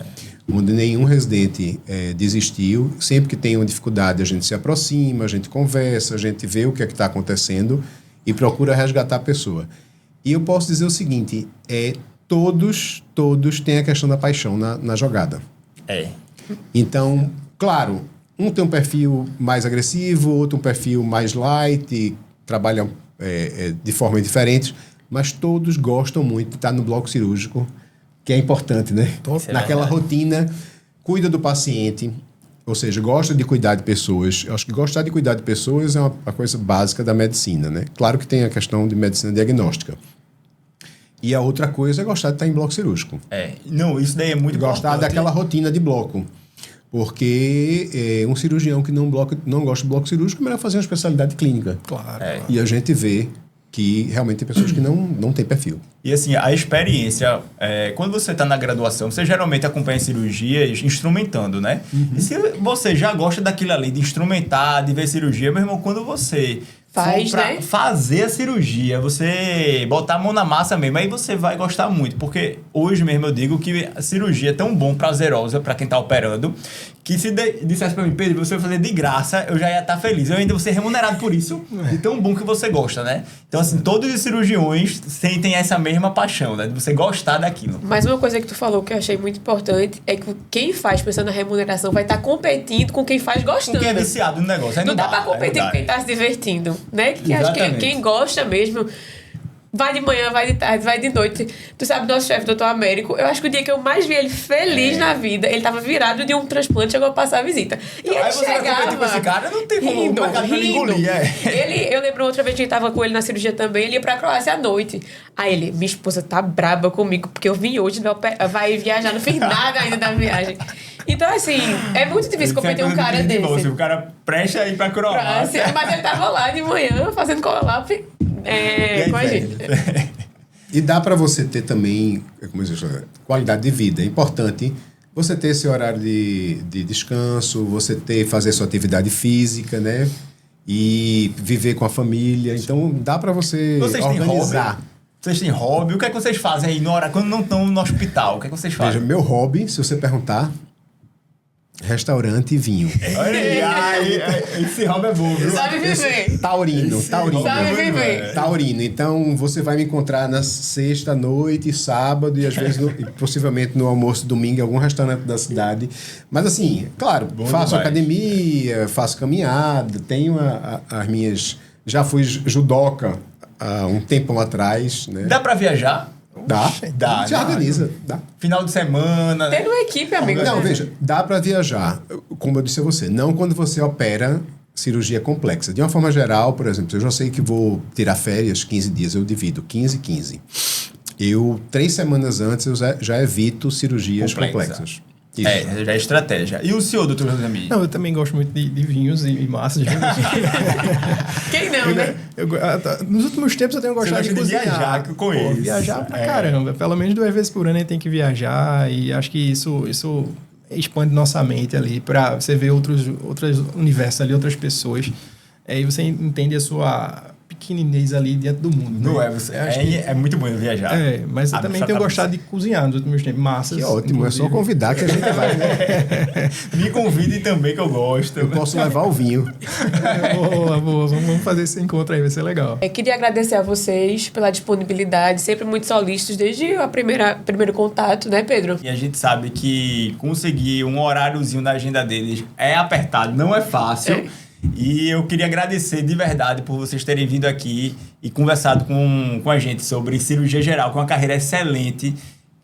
onde nenhum residente desistiu. Sempre que tem uma dificuldade, a gente se aproxima, a gente conversa, a gente vê o que é que está acontecendo e procura resgatar a pessoa. E eu posso dizer o seguinte, todos têm a questão da paixão na jogada. Então, claro, um tem um perfil mais agressivo, outro um perfil mais light, trabalham de forma diferente, mas todos gostam muito de estar no bloco cirúrgico, que é importante, né? Naquela rotina, cuida do paciente, ou seja, gosta de cuidar de pessoas. Eu acho que gostar de cuidar de pessoas é uma coisa básica da medicina, né? Claro que tem a questão de medicina diagnóstica. E a outra coisa é gostar de estar em bloco cirúrgico. Não, isso daí é muito Gostar importante. daquela rotina de bloco. Porque um cirurgião que não gosta de bloco cirúrgico é melhor fazer uma especialidade clínica. Claro. E a gente vê que realmente tem pessoas que não têm perfil. E assim, a experiência, quando você está na graduação, você geralmente acompanha cirurgias instrumentando, né? E se você já gosta daquilo ali, de instrumentar, de ver cirurgia, meu irmão, quando você for pra fazer a cirurgia, você botar a mão na massa mesmo, aí você vai gostar muito. Porque hoje mesmo eu digo que a cirurgia é tão bom, prazerosa para quem está operando, que se dissesse para mim, Pedro, você vai fazer de graça, eu já ia estar feliz. Eu ainda vou ser remunerado por isso, de tão bom que você gosta, né? Então, assim, todos os cirurgiões sentem essa mesma paixão, né? De você gostar daquilo. Mas uma coisa que tu falou que eu achei muito importante é que quem faz pensando na remuneração vai estar competindo com quem faz gostando. Com quem é viciado no negócio. Aí Não dá pra competir com quem tá se divertindo, né? Que acho que quem gosta mesmo vai de manhã, vai de tarde, vai de noite. Tu sabe, nosso chefe, doutor Américo, eu acho que o dia que eu mais vi ele feliz na vida, ele tava virado de um transplante, chegou a passar a visita. E ele aí você vai competir chegava com esse cara, não tem como o mercado pra ele engolir. Eu lembro outra vez que a gente tava com ele na cirurgia também, ele ia pra Croácia à noite. Aí ele, minha esposa tá braba comigo, porque eu vim hoje, vai viajar, não fiz nada ainda da viagem. Então, assim, é muito difícil competir um cara desse. O cara presta aí pra Croácia. Mas ele tava lá de manhã, fazendo collab com a gente. E dá para você ter também, como eu disse, qualidade de vida. É importante você ter esse horário de descanso, você fazer sua atividade física, né? E viver com a família. Então, dá para você organizar. Vocês têm hobby? O que é que vocês fazem aí quando não estão no hospital? O que é que vocês fazem? Veja, meu hobby, se você perguntar, restaurante e vinho. Olha aí, esse hobby é bom, viu? Sabe viver. Taurino. Sabe viver. Taurino. Então, você vai me encontrar na sexta noite, sábado e às vezes, possivelmente no almoço domingo em algum restaurante da cidade. Mas assim, claro, faço academia, faço caminhada, tenho as minhas... Já fui judoca há um tempo atrás, né? Dá pra viajar? Dá. Se organiza, dá. Final de semana. Tem uma equipe, amigo. Não, veja, dá para viajar. Como eu disse a você, não quando você opera cirurgia complexa. De uma forma geral, por exemplo, eu já sei que vou tirar férias 15 dias, eu divido 15. eu 3 semanas antes eu já evito cirurgias complexas. Isso. Já é estratégia. E o senhor, doutor Josemir? Não, eu também gosto muito de vinhos e massas. Quem não, né? Nos últimos tempos eu tenho gostado de cozinhar. Viajar, que eu conheço. Viajar pra caramba. Pelo menos 2 vezes por ano a gente tem que viajar e acho que isso expande nossa mente ali para você ver outros universos ali, outras pessoas. E você entende a sua pequeninez ali diante do mundo. Não né? é muito bom viajar. Mas eu também tenho gostado de cozinhar nos últimos tempos. Massas. Que ótimo, inclusive. É só convidar que a gente vai. Né? Me convide também, que eu gosto. Eu posso levar o vinho. Boa. Vamos fazer esse encontro aí, vai ser legal. Queria agradecer a vocês pela disponibilidade, sempre muito solícitos desde o primeiro contato, né, Pedro? E a gente sabe que conseguir um horáriozinho na agenda deles é apertado, não é fácil. E eu queria agradecer de verdade por vocês terem vindo aqui e conversado com a gente sobre cirurgia geral, com uma carreira excelente.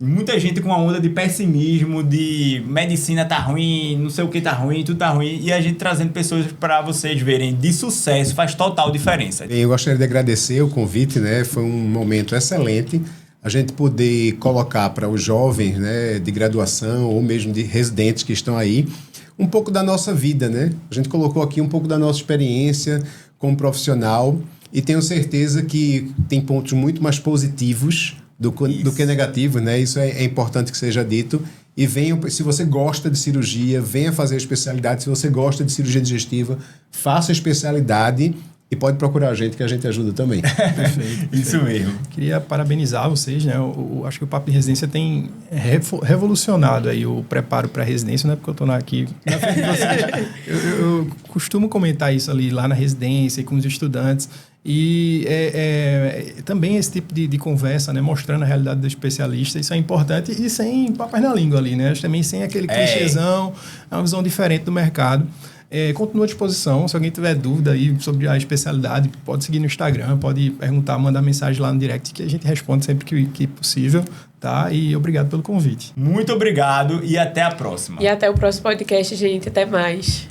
Muita gente com uma onda de pessimismo, de medicina tá ruim, não sei o que tá ruim, tudo tá ruim. E a gente trazendo pessoas para vocês verem de sucesso, faz total diferença. Eu gostaria de agradecer o convite, né? Foi um momento excelente. A gente poder colocar para os jovens, né, de graduação ou mesmo de residentes que estão aí, um pouco da nossa vida, né? A gente colocou aqui um pouco da nossa experiência como profissional e tenho certeza que tem pontos muito mais positivos do que negativos, né? Isso é importante que seja dito. E venham, se você gosta de cirurgia, venha fazer a especialidade. Se você gosta de cirurgia digestiva, faça a especialidade e pode procurar a gente, que a gente ajuda também. Perfeito. Isso mesmo. Queria parabenizar vocês, né? Acho que o Papo de Residência tem revolucionado aí o preparo para a residência, não é porque eu estou aqui na frente de vocês. Eu costumo comentar isso ali lá na residência e com os estudantes. E também esse tipo de conversa, né? Mostrando a realidade do especialista, isso é importante e sem papas na língua ali, né? Também sem aquele clichêzão, é uma visão diferente do mercado. Continuo à disposição. Se alguém tiver dúvida aí sobre a especialidade, pode seguir no Instagram, pode perguntar, mandar mensagem lá no direct que a gente responde sempre que possível, tá? E obrigado pelo convite. Muito obrigado e até a próxima. E até o próximo podcast, gente. Até mais.